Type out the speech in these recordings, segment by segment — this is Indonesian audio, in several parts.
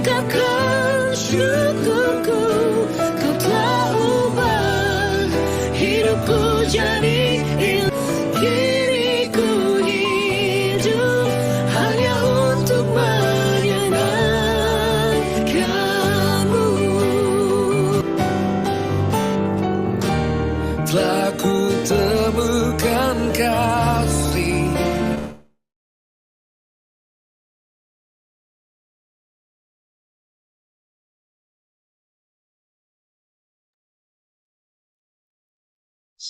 ungkapkan syukurku, kau telah ubah hidupku jadi indah. Kini ku hidup hanya untuk menyenangkanmu. Telah ku temukan kasih.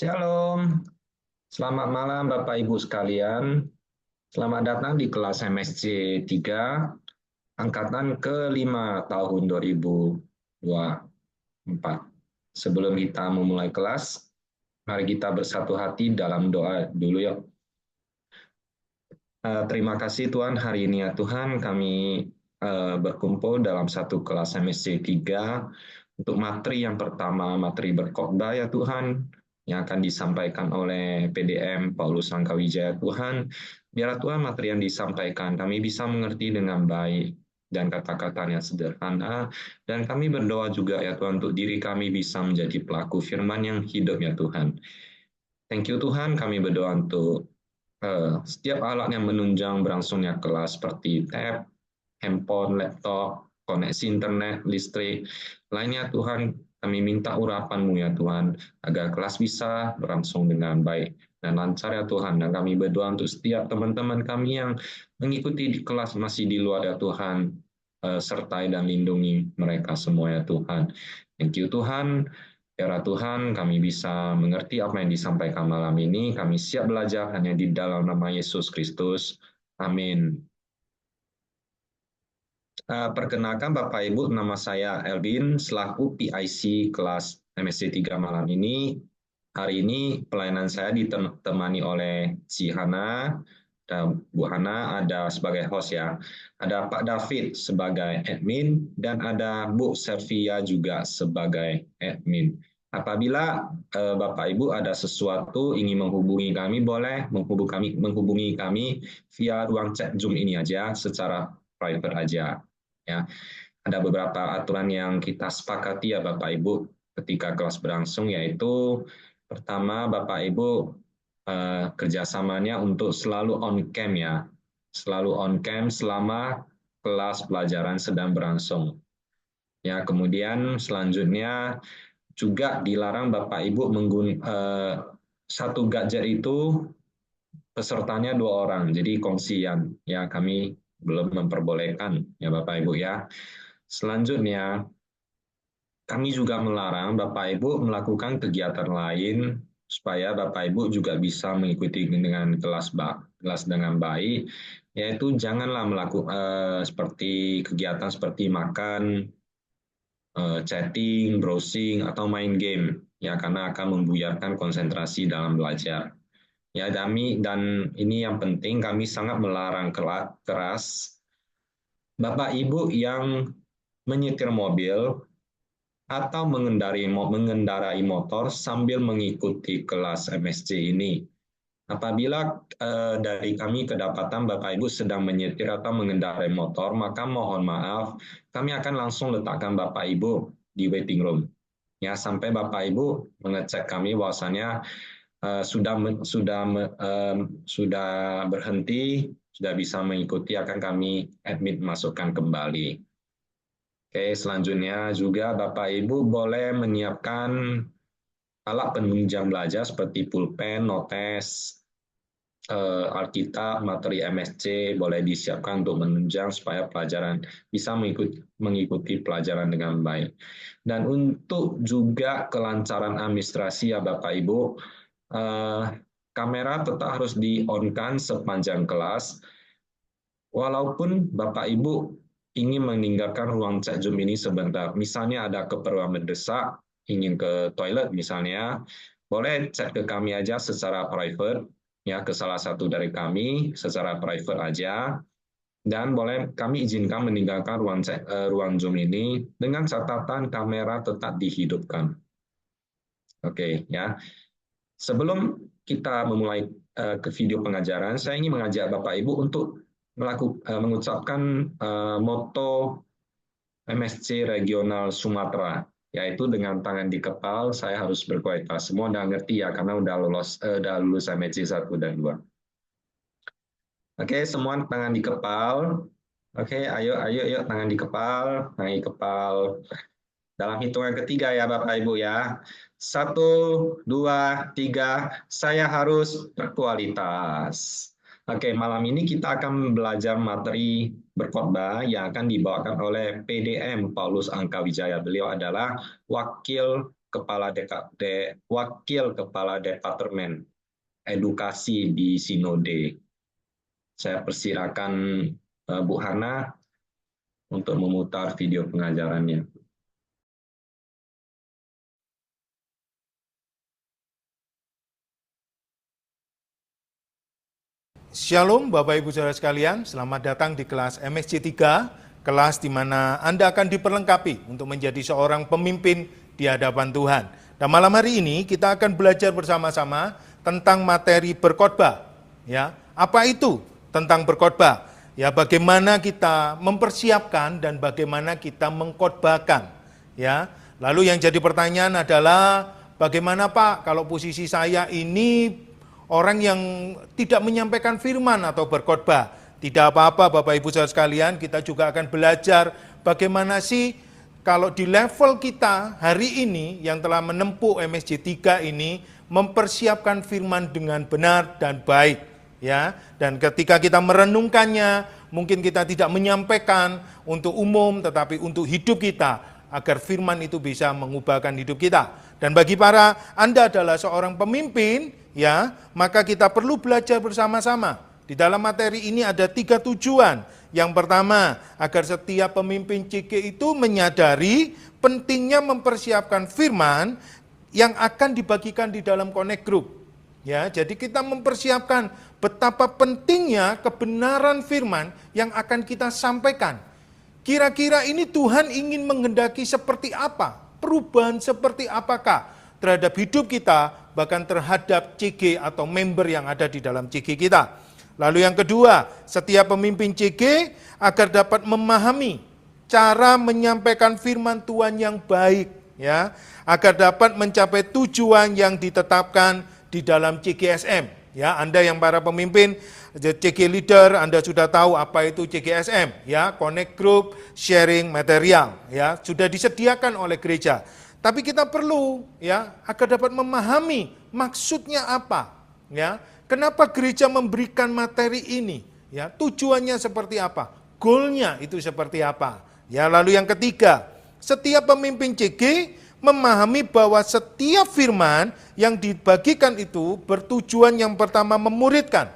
Shalom, selamat malam Bapak Ibu sekalian. Selamat datang di kelas MSc 3, angkatan ke-5 tahun 2024. Sebelum kita memulai kelas, mari kita bersatu hati dalam doa dulu yuk. Terima kasih Tuhan, hari ini ya Tuhan kami berkumpul dalam satu kelas MSc 3 untuk materi yang pertama, materi berkhotbah ya Tuhan, yang akan disampaikan oleh PDM Paulus Langkawijaya Tuhan. Biarlah Tuhan materi yang disampaikan kami bisa mengerti dengan baik dan kata-katanya sederhana. Dan kami berdoa juga ya Tuhan untuk diri kami bisa menjadi pelaku firman yang hidup ya Tuhan. Thank you Tuhan, kami berdoa untuk setiap alat yang menunjang berlangsungnya kelas seperti tab, handphone, laptop, koneksi internet, listrik, lainnya Tuhan, kami minta urapan-Mu ya Tuhan, agar kelas bisa berlangsung dengan baik dan lancar ya Tuhan. Dan kami berdoa untuk setiap teman-teman kami yang mengikuti di kelas masih di luar ya Tuhan, sertai dan lindungi mereka semua ya Tuhan. Thank you Tuhan. Ya Tuhan, kami bisa mengerti apa yang disampaikan malam ini. Kami siap belajar hanya di dalam nama Yesus Kristus. Amin. Perkenalkan Bapak Ibu, nama saya Elvin, selaku PIC kelas MSc 3 malam ini. Hari ini pelayanan saya ditemani oleh Si Hana, dan Bu Hana ada sebagai host ya. Ada Pak David sebagai admin, dan ada Bu Servia juga sebagai admin. Apabila Bapak Ibu ada sesuatu ingin menghubungi kami, boleh menghubungi kami via ruang chat Zoom ini aja, secara private aja. Ya, ada beberapa aturan yang kita sepakati ya Bapak Ibu ketika kelas berlangsung, yaitu pertama Bapak Ibu kerjasamanya untuk selalu on cam ya, selalu on cam selama kelas pelajaran sedang berlangsung. Ya, kemudian selanjutnya juga dilarang Bapak Ibu menggunakan satu gadget itu pesertanya 2 orang, jadi kongsian. Ya, kami belum memperbolehkan ya Bapak Ibu ya. Selanjutnya, kami juga melarang Bapak Ibu melakukan kegiatan lain supaya Bapak Ibu juga bisa mengikuti dengan kelas dengan baik, yaitu janganlah melakukan seperti kegiatan seperti makan, chatting, browsing, atau main game, ya karena akan membuyarkan konsentrasi dalam belajar. Ya, dan ini yang penting, kami sangat melarang keras Bapak Ibu yang menyetir mobil atau mengendarai motor sambil mengikuti kelas MSc ini. Apabila dari kami kedapatan Bapak Ibu sedang menyetir atau mengendarai motor, maka mohon maaf, kami akan langsung letakkan Bapak Ibu di waiting room. Ya, sampai Bapak Ibu mengecek kami bahwasannya sudah berhenti, sudah bisa mengikuti, akan kami admit masukkan kembali. Oke, selanjutnya juga Bapak Ibu boleh menyiapkan alat penunjang belajar seperti pulpen, notes, Alkitab, materi MSc boleh disiapkan untuk menunjang supaya pelajaran bisa mengikuti pelajaran dengan baik. Dan untuk juga kelancaran administrasi ya Bapak Ibu, kamera tetap harus di-on-kan sepanjang kelas. Walaupun Bapak Ibu ingin meninggalkan ruang chat Zoom ini sebentar, misalnya ada keperluan mendesak, ingin ke toilet misalnya, boleh chat ke kami aja secara private, ya ke salah satu dari kami secara private aja, dan boleh kami izinkan meninggalkan ruang Zoom ini dengan catatan kamera tetap dihidupkan. Oke, ya. Sebelum kita memulai ke video pengajaran, saya ingin mengajak Bapak Ibu untuk mengucapkan moto MSC Regional Sumatera, yaitu dengan tangan di kepal saya harus berkualitas. Semua udah ngerti ya karena udah lulus MSC 1 dan 2. Oke, semua tangan di kepal. Oke, ayo yuk tangan di kepal, tangan di kepal. Dalam hitungan ketiga ya Bapak Ibu ya. 1, 2, 3, saya harus berkualitas. Oke, malam ini kita akan belajar materi berkhotbah yang akan dibawakan oleh PDM Paulus Angkawijaya. Beliau adalah Wakil Kepala Departemen Edukasi di Sinode. Saya persilakan Bu Hana untuk memutar video pengajarannya. Shalom Bapak Ibu Saudara sekalian, selamat datang di kelas MSC 3, kelas di mana Anda akan diperlengkapi untuk menjadi seorang pemimpin di hadapan Tuhan. Dan malam hari ini kita akan belajar bersama-sama tentang materi berkhotbah. Ya, apa itu tentang berkhotbah? Ya, bagaimana kita mempersiapkan dan bagaimana kita mengkhotbahkan. Ya, lalu yang jadi pertanyaan adalah bagaimana Pak kalau posisi saya ini orang yang tidak menyampaikan firman atau berkhotbah? Tidak apa-apa Bapak Ibu Saudara sekalian, kita juga akan belajar bagaimana sih kalau di level kita hari ini yang telah menempuh MSC 3 ini mempersiapkan firman dengan benar dan baik, ya. Dan ketika kita merenungkannya, mungkin kita tidak menyampaikan untuk umum tetapi untuk hidup kita agar firman itu bisa mengubahkan hidup kita. Dan bagi Anda adalah seorang pemimpin, ya, maka kita perlu belajar bersama-sama. Di dalam materi ini ada 3 tujuan. Yang pertama, agar setiap pemimpin CG itu menyadari pentingnya mempersiapkan firman yang akan dibagikan di dalam Connect Group. Ya, jadi kita mempersiapkan betapa pentingnya kebenaran firman yang akan kita sampaikan. Kira-kira ini Tuhan ingin menghendaki seperti apa? Perubahan seperti apakah terhadap hidup kita, bahkan terhadap CG atau member yang ada di dalam CG kita. Lalu yang kedua, setiap pemimpin CG agar dapat memahami cara menyampaikan firman Tuhan yang baik, ya, agar dapat mencapai tujuan yang ditetapkan di dalam CGSM. Ya, Anda yang para pemimpin CG leader, Anda sudah tahu apa itu CGSM, ya, Connect Group, sharing material, ya, sudah disediakan oleh gereja. Tapi kita perlu, ya, agar dapat memahami maksudnya apa, ya, kenapa gereja memberikan materi ini, ya, tujuannya seperti apa, goalnya itu seperti apa, ya. Lalu yang ketiga, setiap pemimpin CG memahami bahwa setiap firman yang dibagikan itu bertujuan yang pertama memuridkan.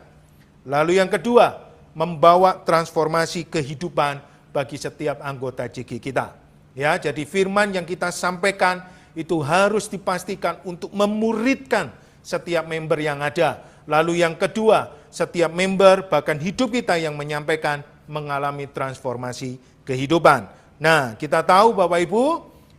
Lalu yang kedua, membawa transformasi kehidupan bagi setiap anggota CG kita. Ya, jadi firman yang kita sampaikan itu harus dipastikan untuk memuridkan setiap member yang ada. Lalu yang kedua, setiap member bahkan hidup kita yang menyampaikan mengalami transformasi kehidupan. Nah, kita tahu Bapak Ibu,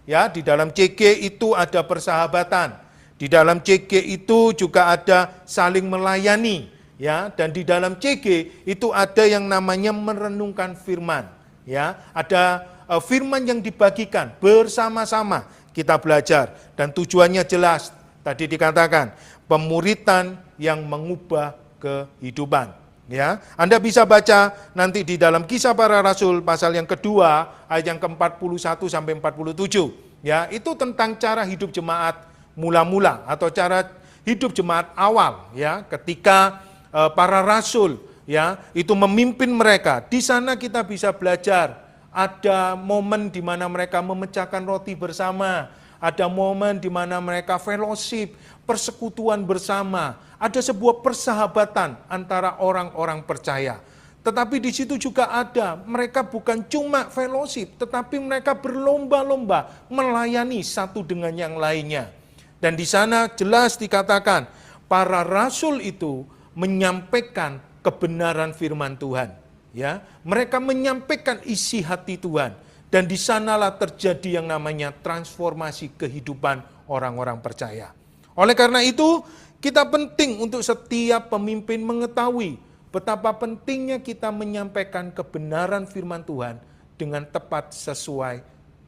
ya, di dalam CG itu ada persahabatan. Di dalam CG itu juga ada saling melayani, ya, dan di dalam CG itu ada yang namanya merenungkan firman, ya. Ada firman yang dibagikan bersama-sama kita belajar dan tujuannya jelas. Tadi dikatakan pemuritan yang mengubah kehidupan, ya. Anda bisa baca nanti di dalam Kisah Para Rasul pasal yang kedua ayat yang ke-41 sampai 47, ya. Itu tentang cara hidup jemaat mula-mula atau cara hidup jemaat awal, ya, ketika para rasul, ya, itu memimpin mereka. Di sana kita bisa belajar ada momen di mana mereka memecahkan roti bersama, ada momen di mana mereka fellowship, persekutuan bersama, ada sebuah persahabatan antara orang-orang percaya. Tetapi di situ juga ada, mereka bukan cuma fellowship, tetapi mereka berlomba-lomba melayani satu dengan yang lainnya. Dan di sana jelas dikatakan, para rasul itu menyampaikan kebenaran firman Tuhan. Ya, mereka menyampaikan isi hati Tuhan. Dan di sanalah terjadi yang namanya transformasi kehidupan orang-orang percaya. Oleh karena itu, kita penting untuk setiap pemimpin mengetahui betapa pentingnya kita menyampaikan kebenaran firman Tuhan dengan tepat sesuai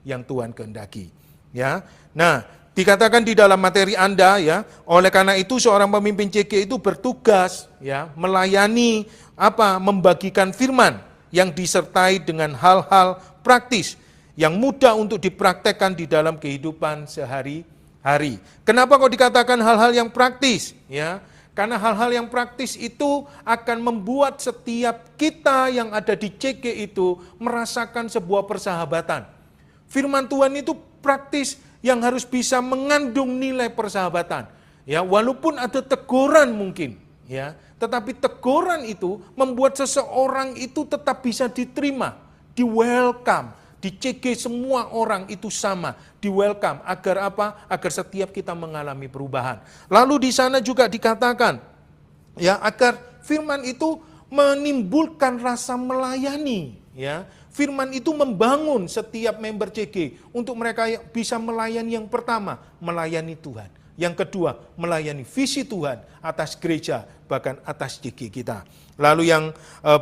yang Tuhan kehendaki. Ya. Nah, dikatakan di dalam materi Anda ya, oleh karena itu seorang pemimpin CG itu bertugas ya melayani membagikan firman yang disertai dengan hal-hal praktis yang mudah untuk dipraktekkan di dalam kehidupan sehari-hari. Kenapa kok dikatakan hal-hal yang praktis? Ya, karena hal-hal yang praktis itu akan membuat setiap kita yang ada di CG itu merasakan sebuah persahabatan. Firman Tuhan itu praktis yang harus bisa mengandung nilai persahabatan. Ya, walaupun ada teguran mungkin, ya, tetapi teguran itu membuat seseorang itu tetap bisa diterima, di welcome. Di CG semua orang itu sama, di welcome. Agar apa? Agar setiap kita mengalami perubahan. Lalu di sana juga dikatakan, ya, agar firman itu menimbulkan rasa melayani. Ya, firman itu membangun setiap member CG untuk mereka bisa melayani. Yang pertama, melayani Tuhan. Yang kedua, melayani visi Tuhan atas gereja, bahkan atas CG kita. Lalu yang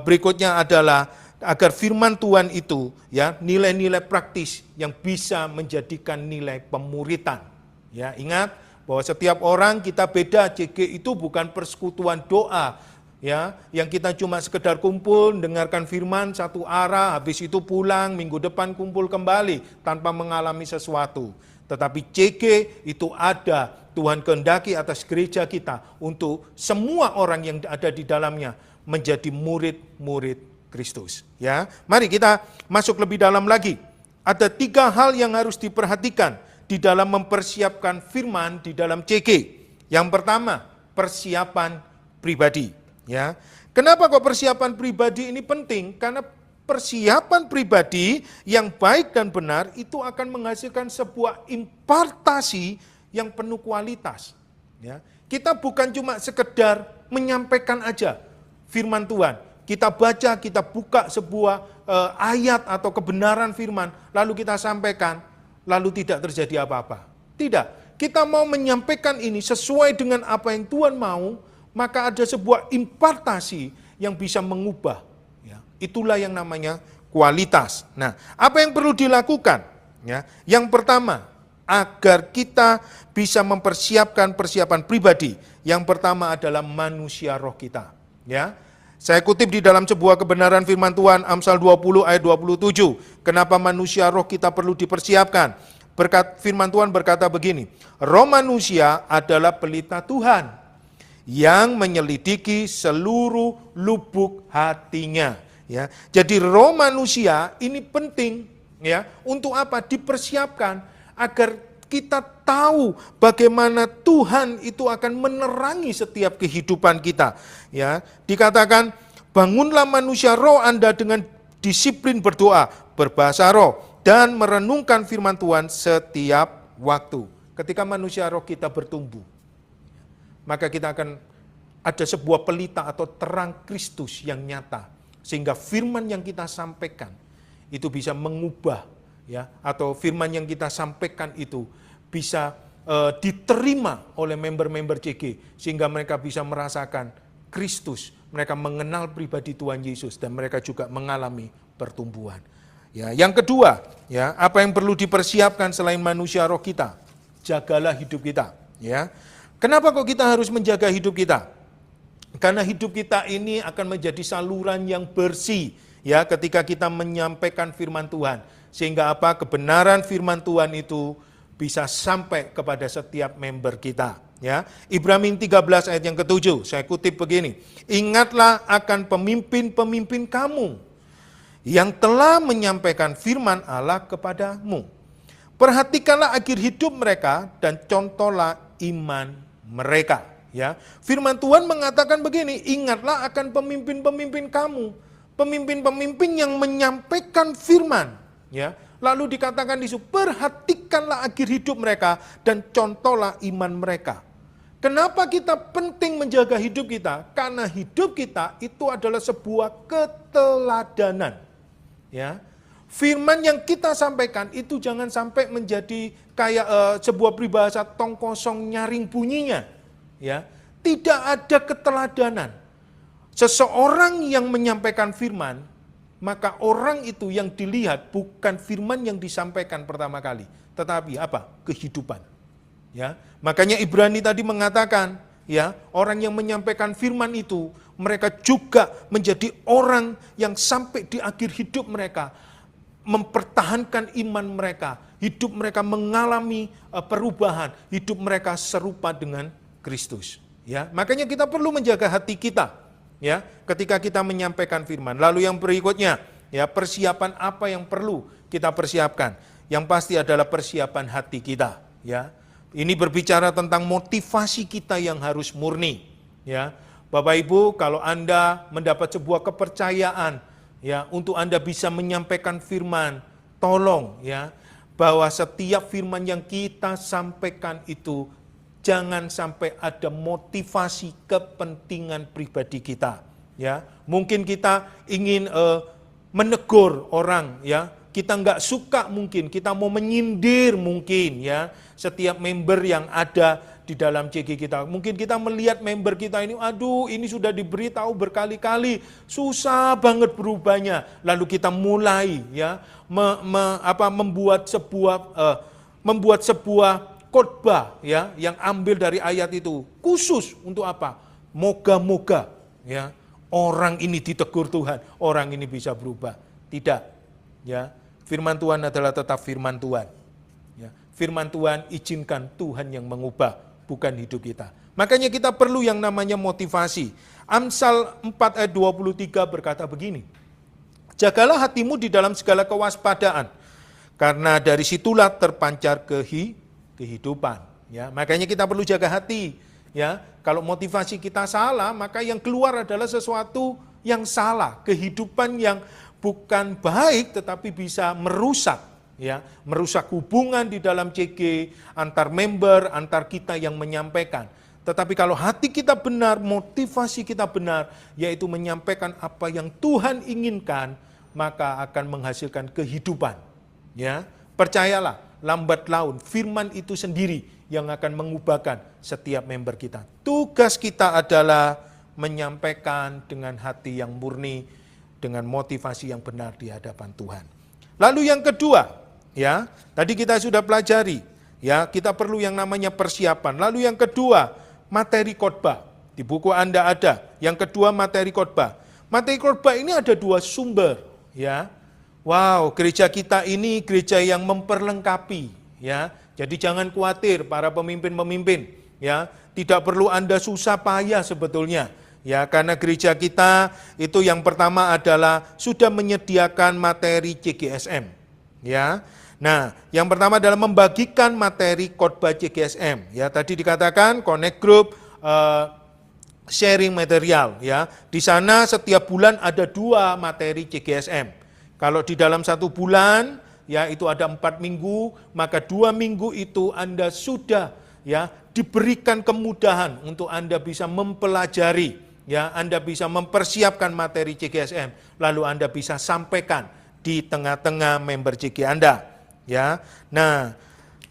berikutnya adalah agar firman Tuhan itu ya nilai-nilai praktis yang bisa menjadikan nilai pemuritan. Ya, ingat bahwa setiap orang kita beda. CG itu bukan persekutuan doa ya, yang kita cuma sekedar kumpul dengarkan firman satu arah, habis itu pulang, minggu depan kumpul kembali tanpa mengalami sesuatu. Tetapi CG itu ada, Tuhan kehendaki atas gereja kita untuk semua orang yang ada di dalamnya menjadi murid-murid Kristus. Ya, mari kita masuk lebih dalam lagi. Ada 3 hal yang harus diperhatikan di dalam mempersiapkan firman di dalam CG. Yang pertama, persiapan pribadi. Ya, kenapa kok persiapan pribadi ini penting? Karena persiapan pribadi yang baik dan benar itu akan menghasilkan sebuah impartasi yang penuh kualitas. Ya, kita bukan cuma sekedar menyampaikan aja firman Tuhan. Kita baca, kita buka sebuah ayat atau kebenaran firman, lalu kita sampaikan, lalu tidak terjadi apa-apa. Tidak, kita mau menyampaikan ini sesuai dengan apa yang Tuhan mau, maka ada sebuah impartasi yang bisa mengubah. Ya, itulah yang namanya kualitas. Nah, apa yang perlu dilakukan? Ya, yang pertama, agar kita bisa mempersiapkan persiapan pribadi, yang pertama adalah manusia roh kita. Ya, saya kutip di dalam sebuah kebenaran firman Tuhan, Amsal 20 ayat 27. Kenapa manusia roh kita perlu dipersiapkan? Firman Tuhan berkata begini, roh manusia adalah pelita Tuhan yang menyelidiki seluruh lubuk hatinya. Ya, jadi roh manusia ini penting ya, untuk apa? Dipersiapkan agar kita tahu bagaimana Tuhan itu akan menerangi setiap kehidupan kita. Ya, dikatakan bangunlah manusia roh Anda dengan disiplin berdoa, berbahasa roh dan merenungkan firman Tuhan setiap waktu. Ketika manusia roh kita bertumbuh, maka kita akan ada sebuah pelita atau terang Kristus yang nyata, sehingga firman yang kita sampaikan itu bisa mengubah ya, atau firman yang kita sampaikan itu bisa diterima oleh member-member CG, sehingga mereka bisa merasakan Kristus, mereka mengenal pribadi Tuhan Yesus, dan mereka juga mengalami pertumbuhan. Ya, yang kedua, ya, apa yang perlu dipersiapkan selain manusia roh kita? Jagalah hidup kita. Ya, kenapa kok kita harus menjaga hidup kita? Karena hidup kita ini akan menjadi saluran yang bersih, ya, ketika kita menyampaikan firman Tuhan, sehingga apa? Kebenaran firman Tuhan itu bisa sampai kepada setiap member kita. Ya, Ibrani 13 ayat yang ke-7, saya kutip begini, ingatlah akan pemimpin-pemimpin kamu yang telah menyampaikan firman Allah kepadamu. Perhatikanlah akhir hidup mereka dan contohlah iman mereka. Ya, firman Tuhan mengatakan begini, ingatlah akan pemimpin-pemimpin kamu, pemimpin-pemimpin yang menyampaikan firman. Ya, lalu dikatakan di situ, perhatikanlah akhir hidup mereka dan contohlah iman mereka. Kenapa kita penting menjaga hidup kita? Karena hidup kita itu adalah sebuah keteladanan. Ya, firman yang kita sampaikan itu jangan sampai menjadi kayak sebuah peribahasa tong kosong nyaring bunyinya. Ya, tidak ada keteladanan. Seseorang yang menyampaikan firman maka orang itu yang dilihat bukan firman yang disampaikan pertama kali, tetapi apa? Kehidupan. Ya, makanya Ibrani tadi mengatakan, ya, orang yang menyampaikan firman itu, mereka juga menjadi orang yang sampai di akhir hidup mereka mempertahankan iman mereka, hidup mereka mengalami perubahan, hidup mereka serupa dengan Kristus. Ya, makanya kita perlu menjaga hati kita, ya, ketika kita menyampaikan firman. Lalu yang berikutnya, ya, persiapan apa yang perlu kita persiapkan? Yang pasti adalah persiapan hati kita, ya. Ini berbicara tentang motivasi kita yang harus murni, ya. Bapak Ibu, kalau Anda mendapat sebuah kepercayaan, ya, untuk Anda bisa menyampaikan firman, tolong, ya, bahwa setiap firman yang kita sampaikan itu jangan sampai ada motivasi kepentingan pribadi kita, ya. Mungkin kita ingin menegur orang, ya. Kita nggak suka mungkin, kita mau menyindir mungkin, ya, setiap member yang ada di dalam CG kita. Mungkin kita melihat member kita ini, aduh ini sudah diberitahu berkali-kali, susah banget berubahnya. Lalu kita mulai, ya, membuat sebuah khotbah, ya, yang ambil dari ayat itu, khusus untuk apa? Moga-moga, ya, orang ini ditegur Tuhan, orang ini bisa berubah. Tidak, ya. Firman Tuhan adalah tetap firman Tuhan. Ya, firman Tuhan izinkan Tuhan yang mengubah, bukan hidup kita. Makanya kita perlu yang namanya motivasi. Amsal 4 ayat 23 berkata begini, jagalah hatimu di dalam segala kewaspadaan, karena dari situlah terpancar kehidupan. Ya, makanya kita perlu jaga hati. Ya, kalau motivasi kita salah, maka yang keluar adalah sesuatu yang salah, kehidupan yang bukan baik tetapi bisa merusak, ya, merusak hubungan di dalam CG antar member, antar kita yang menyampaikan. Tetapi kalau hati kita benar, motivasi kita benar, yaitu menyampaikan apa yang Tuhan inginkan, maka akan menghasilkan kehidupan. Ya, percayalah, lambat laun firman itu sendiri yang akan mengubahkan setiap member kita. Tugas kita adalah menyampaikan dengan hati yang murni, dengan motivasi yang benar di hadapan Tuhan. Lalu yang kedua, ya, tadi kita sudah pelajari, ya, kita perlu yang namanya persiapan. Lalu yang kedua, materi khotbah. Di buku Anda ada. Yang kedua, materi khotbah. Materi khotbah ini ada dua sumber, ya. Wow, gereja kita ini gereja yang memperlengkapi, ya. Jadi jangan khawatir para pemimpin-pemimpin, ya. Tidak perlu Anda susah payah sebetulnya. Ya, karena gereja kita itu yang pertama adalah sudah menyediakan materi CGSM. Ya, nah yang pertama adalah membagikan materi khotbah CGSM. Ya, tadi dikatakan connect group, sharing material. Ya, di sana setiap bulan ada 2 materi CGSM. Kalau di dalam 1 bulan, ya itu ada 4 minggu, maka 2 minggu itu Anda sudah, ya, diberikan kemudahan untuk Anda bisa mempelajari. Ya, Anda bisa mempersiapkan materi CGSM, lalu Anda bisa sampaikan di tengah-tengah member CG Anda. Ya, nah,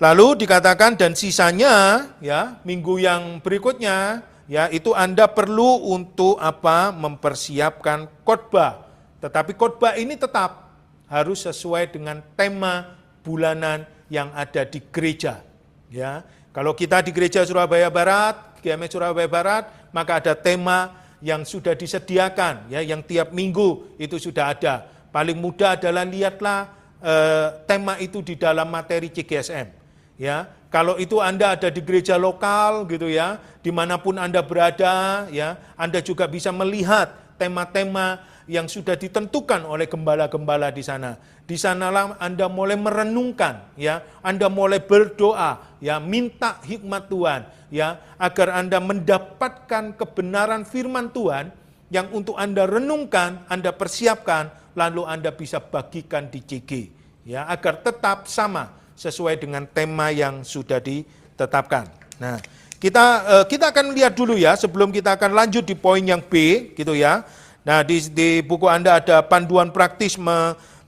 lalu dikatakan dan sisanya, ya, minggu yang berikutnya, ya, itu Anda perlu untuk apa? Mempersiapkan khotbah. Tetapi khotbah ini tetap harus sesuai dengan tema bulanan yang ada di gereja. Ya, kalau kita di gereja Surabaya Barat, GMS Surabaya Barat, maka ada tema yang sudah disediakan, ya, yang tiap minggu itu sudah ada. Paling mudah adalah lihatlah tema itu di dalam materi CGSM. Ya, kalau itu Anda ada di gereja lokal gitu, ya, dimanapun Anda berada, ya, Anda juga bisa melihat tema-tema yang sudah ditentukan oleh gembala-gembala di sana. Di sanalah Anda mulai merenungkan, ya, Anda mulai berdoa, ya, minta hikmat Tuhan, ya, agar Anda mendapatkan kebenaran firman Tuhan yang untuk Anda renungkan, Anda persiapkan, lalu Anda bisa bagikan di CG, ya, agar tetap sama sesuai dengan tema yang sudah ditetapkan. Nah, kita akan lihat dulu, ya, sebelum kita akan lanjut di poin yang B, gitu, ya. Nah, di buku Anda ada panduan praktis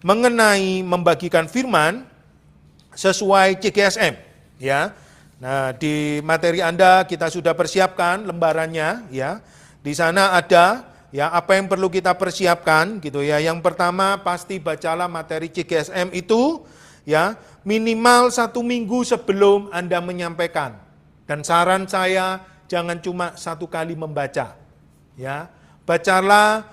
mengenai membagikan firman sesuai CGSM, ya. Nah, di materi Anda kita sudah persiapkan lembarannya, ya. Di sana ada ya apa yang perlu kita persiapkan gitu ya. Yang pertama pasti bacalah materi CGSM itu ya minimal 1 minggu sebelum Anda menyampaikan. Dan saran saya jangan cuma 1 kali membaca. Ya, bacalah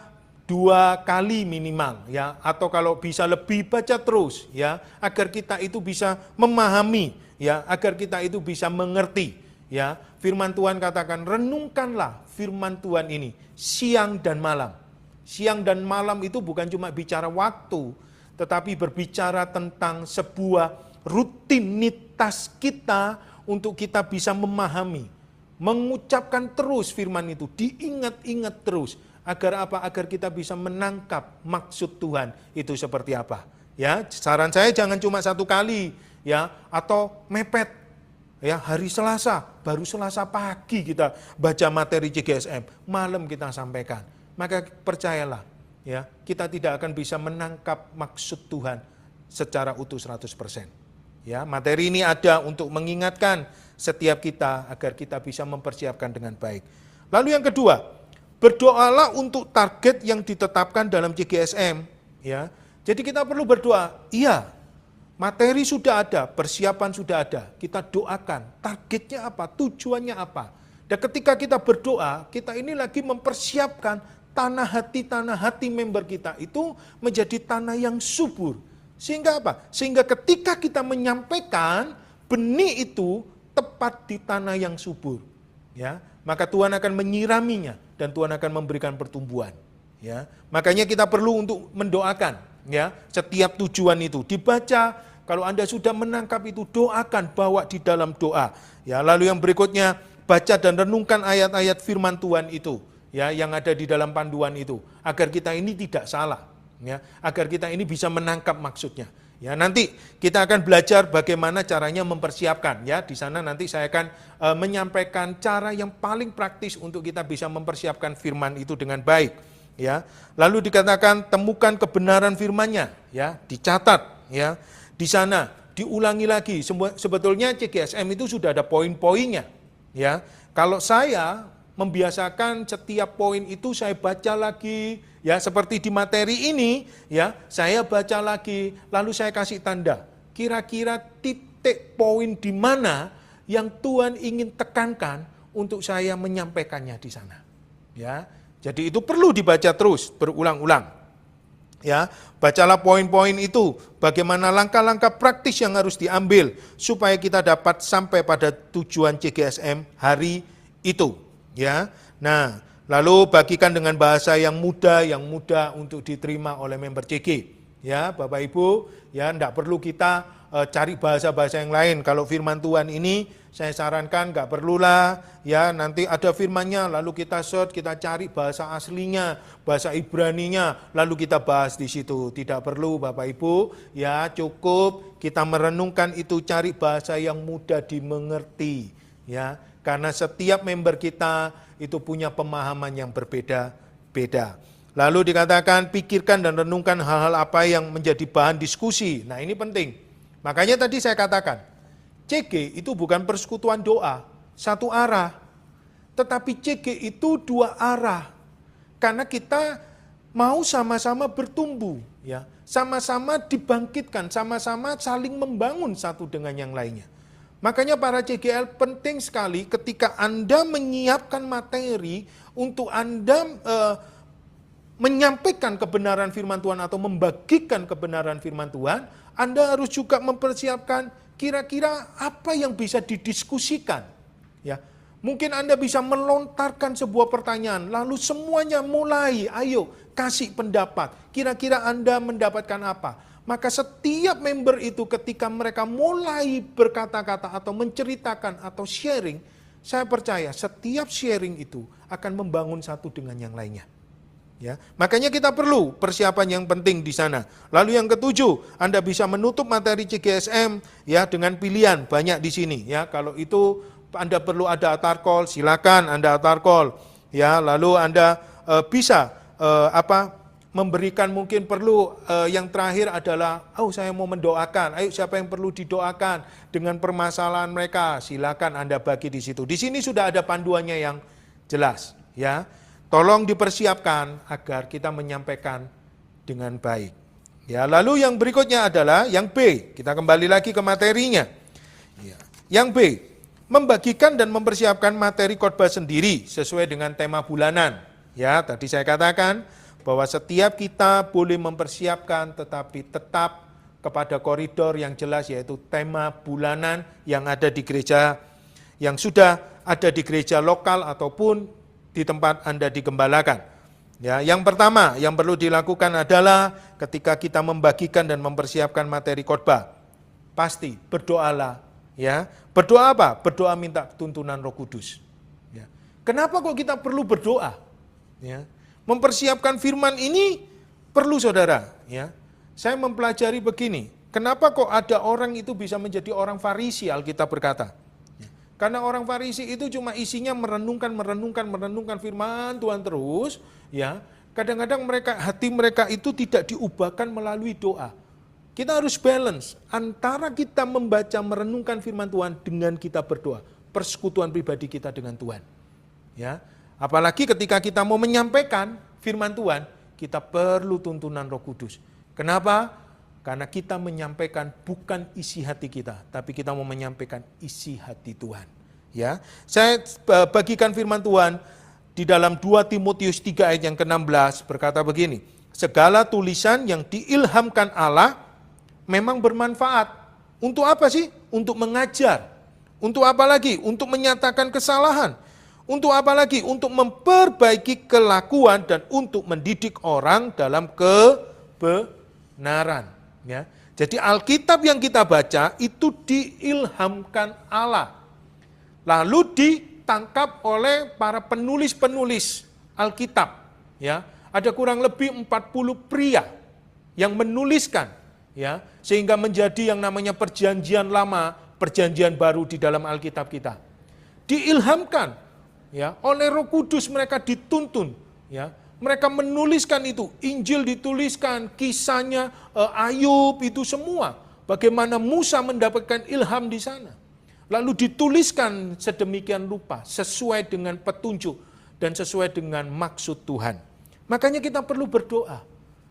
2 kali minimal ya, atau kalau bisa lebih baca terus ya, agar kita itu bisa memahami ya, agar kita itu bisa mengerti ya. Firman Tuhan katakan renungkanlah firman Tuhan ini siang dan malam. Siang dan malam itu bukan cuma bicara waktu, tetapi berbicara tentang sebuah rutinitas kita untuk kita bisa memahami, mengucapkan terus firman itu, diingat-ingat terus. Agar apa? Agar kita bisa menangkap maksud Tuhan itu seperti apa. Ya, saran saya jangan cuma 1 kali ya, atau mepet. Ya, hari Selasa, baru Selasa pagi kita baca materi CGSM, malam kita sampaikan. Maka percayalah, ya, kita tidak akan bisa menangkap maksud Tuhan secara utuh 100%. Ya, materi ini ada untuk mengingatkan setiap kita agar kita bisa mempersiapkan dengan baik. Lalu yang kedua, berdoalah untuk target yang ditetapkan dalam CGSM. Ya, jadi kita perlu berdoa. Iya, materi sudah ada, persiapan sudah ada. Kita doakan. Targetnya apa? Tujuannya apa? Dan ketika kita berdoa, kita ini lagi mempersiapkan tanah hati member kita itu menjadi tanah yang subur. Sehingga apa? Sehingga ketika kita menyampaikan, benih itu tepat di tanah yang subur. Ya, maka Tuhan akan menyiraminya dan Tuhan akan memberikan pertumbuhan. Ya, makanya kita perlu untuk mendoakan. Ya, setiap tujuan itu dibaca. Kalau Anda sudah menangkap itu, doakan, bawa di dalam doa. Ya, lalu yang berikutnya, baca dan renungkan ayat-ayat firman Tuhan itu, ya, yang ada di dalam panduan itu, agar kita ini tidak salah. Ya, agar kita ini bisa menangkap maksudnya. Ya, nanti kita akan belajar bagaimana caranya mempersiapkan. Ya, di sana nanti saya akan menyampaikan cara yang paling praktis untuk kita bisa mempersiapkan firman itu dengan baik. Ya, lalu dikatakan temukan kebenaran firman-Nya. Ya, dicatat. Ya, di sana diulangi lagi. Sebetulnya CGSM itu sudah ada poin-poinnya. Ya, kalau saya membiasakan setiap poin itu saya baca lagi, ya seperti di materi ini, ya saya baca lagi, lalu saya kasih tanda. Kira-kira titik poin di mana yang Tuhan ingin tekankan untuk saya menyampaikannya di sana. Ya, jadi itu perlu dibaca terus, berulang-ulang. Ya, bacalah poin-poin itu, bagaimana langkah-langkah praktis yang harus diambil supaya kita dapat sampai pada tujuan CGSM hari itu. Ya, nah, lalu bagikan dengan bahasa yang mudah untuk diterima oleh member CG. Ya, Bapak Ibu, ya enggak perlu kita cari bahasa-bahasa yang lain. Kalau firman Tuhan ini saya sarankan enggak perlulah, ya nanti ada firmannya, lalu kita search, kita cari bahasa aslinya, bahasa Ibraninya, lalu kita bahas di situ. Tidak perlu Bapak Ibu, ya cukup kita merenungkan itu, cari bahasa yang mudah dimengerti. Ya, karena setiap member kita itu punya pemahaman yang berbeda-beda. Lalu dikatakan pikirkan dan renungkan hal-hal apa yang menjadi bahan diskusi. Nah, ini penting. Makanya tadi saya katakan, CG itu bukan persekutuan doa, 1 arah. Tetapi CG itu 2 arah. Karena kita mau sama-sama bertumbuh, ya, sama-sama dibangkitkan, sama-sama saling membangun satu dengan yang lainnya. Makanya para CGL penting sekali ketika Anda menyiapkan materi untuk Anda menyampaikan kebenaran firman Tuhan atau membagikan kebenaran firman Tuhan, Anda harus juga mempersiapkan kira-kira apa yang bisa didiskusikan. Ya, mungkin Anda bisa melontarkan sebuah pertanyaan, lalu semuanya mulai, ayo kasih pendapat. Kira-kira Anda mendapatkan apa? Maka setiap member itu ketika mereka mulai berkata-kata atau menceritakan atau sharing, saya percaya setiap sharing itu akan membangun satu dengan yang lainnya. Ya, makanya kita perlu persiapan yang penting di sana. Lalu yang ketujuh, Anda bisa menutup materi CGSM ya dengan pilihan banyak di sini. Ya, kalau itu Anda perlu ada altar call, silakan Anda altar call. Ya, lalu Anda bisa memberikan mungkin perlu yang terakhir adalah, saya mau mendoakan, ayo siapa yang perlu didoakan dengan permasalahan mereka, silakan Anda bagi di situ. Di sini sudah ada panduannya yang jelas, ya. tolong dipersiapkan agar kita menyampaikan dengan baik. Ya, lalu yang berikutnya adalah yang B. Kita kembali lagi ke materinya. Ya. Yang B, membagikan dan mempersiapkan materi khotbah sendiri sesuai dengan tema bulanan. Ya, tadi saya katakan bahwa setiap kita boleh mempersiapkan, tetapi tetap kepada koridor yang jelas, yaitu tema bulanan yang ada di gereja, yang sudah ada di gereja lokal ataupun di tempat Anda digembalakan. Ya, yang pertama yang perlu dilakukan adalah ketika kita membagikan dan mempersiapkan materi khotbah, pasti berdoalah. Ya, berdoa apa? Berdoa minta tuntunan Roh Kudus. Ya. Kenapa kok kita perlu berdoa? Ya. Mempersiapkan firman ini perlu, saudara. Ya. Saya mempelajari begini, kenapa kok ada orang itu bisa menjadi orang Farisi, Alkitab berkata. Ya. Karena orang Farisi itu cuma isinya merenungkan firman Tuhan terus. Ya. Kadang-kadang hati mereka itu tidak diubahkan melalui doa. Kita harus balance antara kita membaca, merenungkan firman Tuhan dengan kita berdoa. Persekutuan pribadi kita dengan Tuhan. Ya. Apalagi ketika kita mau menyampaikan firman Tuhan, kita perlu tuntunan Roh Kudus. Kenapa? Karena kita menyampaikan bukan isi hati kita, tapi kita mau menyampaikan isi hati Tuhan. Ya, saya bagikan firman Tuhan di dalam 2 Timotius 3 ayat yang ke-16 berkata begini, segala tulisan yang diilhamkan Allah memang bermanfaat. Untuk apa sih? Untuk mengajar. Untuk apa lagi? Untuk menyatakan kesalahan. Untuk apa lagi? Untuk memperbaiki kelakuan dan untuk mendidik orang dalam kebenaran. Ya. Jadi Alkitab yang kita baca itu diilhamkan Allah. Lalu ditangkap oleh para penulis-penulis Alkitab. Ya. Ada kurang lebih 40 pria yang menuliskan. Ya. Sehingga menjadi yang namanya perjanjian lama, perjanjian baru di dalam Alkitab kita. Diilhamkan. Ya, oleh Roh Kudus mereka dituntun, ya. Mereka menuliskan itu, Injil dituliskan, kisahnya Ayub itu semua. Bagaimana Musa mendapatkan ilham di sana. Lalu dituliskan sedemikian rupa, sesuai dengan petunjuk dan sesuai dengan maksud Tuhan. Makanya kita perlu berdoa.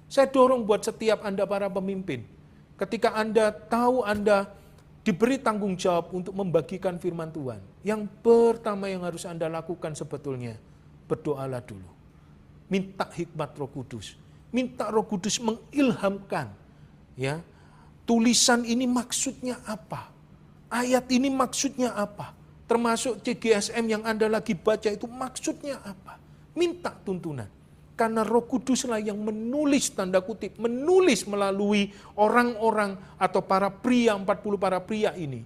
Saya dorong buat setiap Anda para pemimpin. Ketika Anda tahu Anda diberi tanggung jawab untuk membagikan firman Tuhan. Yang pertama yang harus Anda lakukan sebetulnya, berdoalah dulu. Minta hikmat Roh Kudus. Minta Roh Kudus mengilhamkan. Ya, tulisan ini maksudnya apa? Ayat ini maksudnya apa? Termasuk CGSM yang Anda lagi baca itu maksudnya apa? Minta tuntunan. Karena Roh Kuduslah yang menulis, tanda kutip, menulis melalui orang-orang atau para pria, 40 para pria ini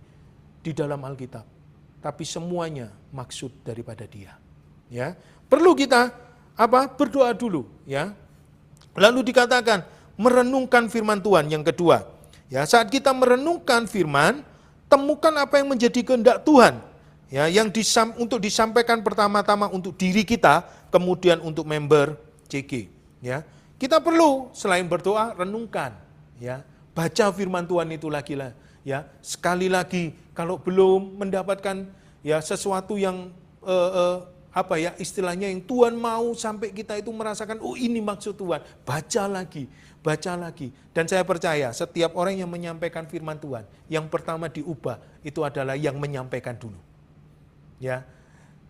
di dalam Alkitab. Tapi semuanya maksud daripada Dia. Ya, perlu kita berdoa dulu, ya. Lalu dikatakan merenungkan firman Tuhan yang kedua. Ya, saat kita merenungkan firman, temukan apa yang menjadi kehendak Tuhan. Ya, yang untuk disampaikan pertama-tama untuk diri kita, kemudian untuk member CG, ya. Kita perlu selain berdoa renungkan, ya. Baca firman Tuhan itu lagi lah, ya. Sekali lagi kalau belum mendapatkan ya sesuatu yang istilahnya yang Tuhan mau sampai kita itu merasakan oh ini maksud Tuhan, baca lagi. Dan saya percaya setiap orang yang menyampaikan firman Tuhan, yang pertama diubah itu adalah yang menyampaikan dulu. Ya.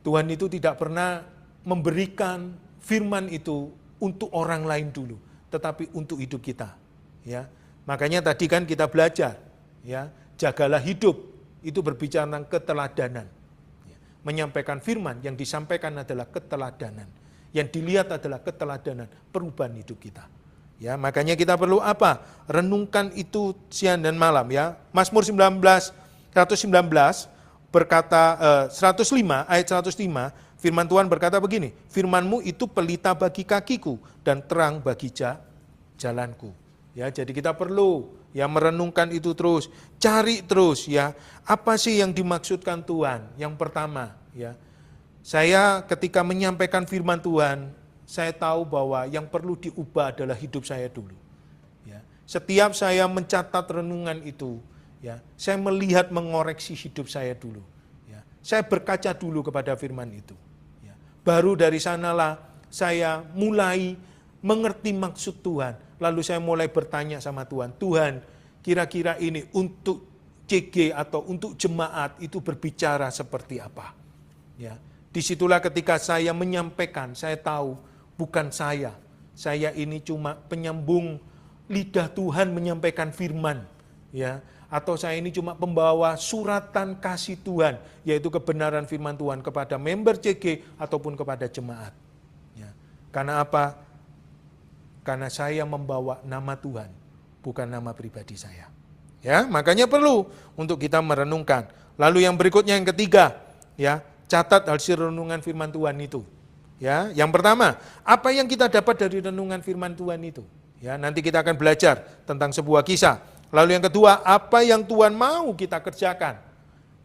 Tuhan itu tidak pernah memberikan firman itu untuk orang lain dulu, tetapi untuk hidup kita. Ya, makanya tadi kan kita belajar, ya, jagalah hidup itu berbicara tentang keteladanan. Ya, menyampaikan firman yang disampaikan adalah keteladanan, yang dilihat adalah keteladanan perubahan hidup kita. Ya, makanya kita perlu apa? Renungkan itu siang dan malam. Ya, Mazmur 119 berkata 105 ayat 105. Firman Tuhan berkata begini, firman-Mu itu pelita bagi kakiku dan terang bagi jalanku. Ya, jadi kita perlu ya merenungkan itu terus, cari terus ya, apa sih yang dimaksudkan Tuhan? Yang pertama, ya. Saya ketika menyampaikan firman Tuhan, saya tahu bahwa yang perlu diubah adalah hidup saya dulu. Ya. Setiap saya mencatat renungan itu, ya, saya melihat mengoreksi hidup saya dulu. Ya. Saya berkaca dulu kepada firman itu. Baru dari sanalah saya mulai mengerti maksud Tuhan. Lalu saya mulai bertanya sama Tuhan, Tuhan, kira-kira ini untuk CG atau untuk jemaat itu berbicara seperti apa? Ya, disitulah ketika saya menyampaikan, saya tahu bukan saya ini cuma penyambung lidah Tuhan menyampaikan firman, ya, atau saya ini cuma pembawa suratan kasih Tuhan, yaitu kebenaran firman Tuhan kepada member CG ataupun kepada jemaat. Ya. Karena apa? Karena saya membawa nama Tuhan, bukan nama pribadi saya. Ya, makanya perlu untuk kita merenungkan. Lalu yang berikutnya yang ketiga, ya, catat hasil renungan firman Tuhan itu. Ya, yang pertama, apa yang kita dapat dari renungan firman Tuhan itu? Ya, nanti kita akan belajar tentang sebuah kisah. Lalu yang kedua, apa yang Tuhan mau kita kerjakan?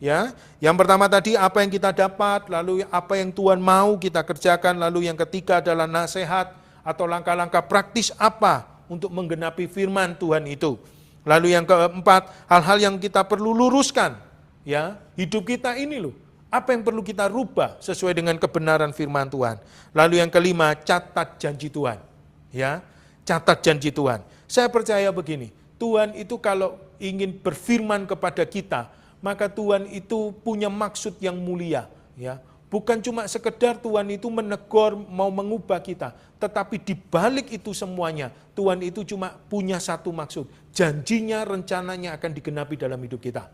Ya, yang pertama tadi apa yang kita dapat, lalu apa yang Tuhan mau kita kerjakan, lalu yang ketiga adalah nasihat atau langkah-langkah praktis apa untuk menggenapi firman Tuhan itu. Lalu yang keempat, hal-hal yang kita perlu luruskan. Ya, hidup kita ini loh, apa yang perlu kita rubah sesuai dengan kebenaran firman Tuhan. Lalu yang kelima, catat janji Tuhan. Ya, catat janji Tuhan. Saya percaya begini, Tuhan itu kalau ingin berfirman kepada kita, maka Tuhan itu punya maksud yang mulia. Ya, bukan cuma sekedar Tuhan itu menegur, mau mengubah kita, tetapi di balik itu semuanya, Tuhan itu cuma punya satu maksud, janjinya, rencananya akan digenapi dalam hidup kita.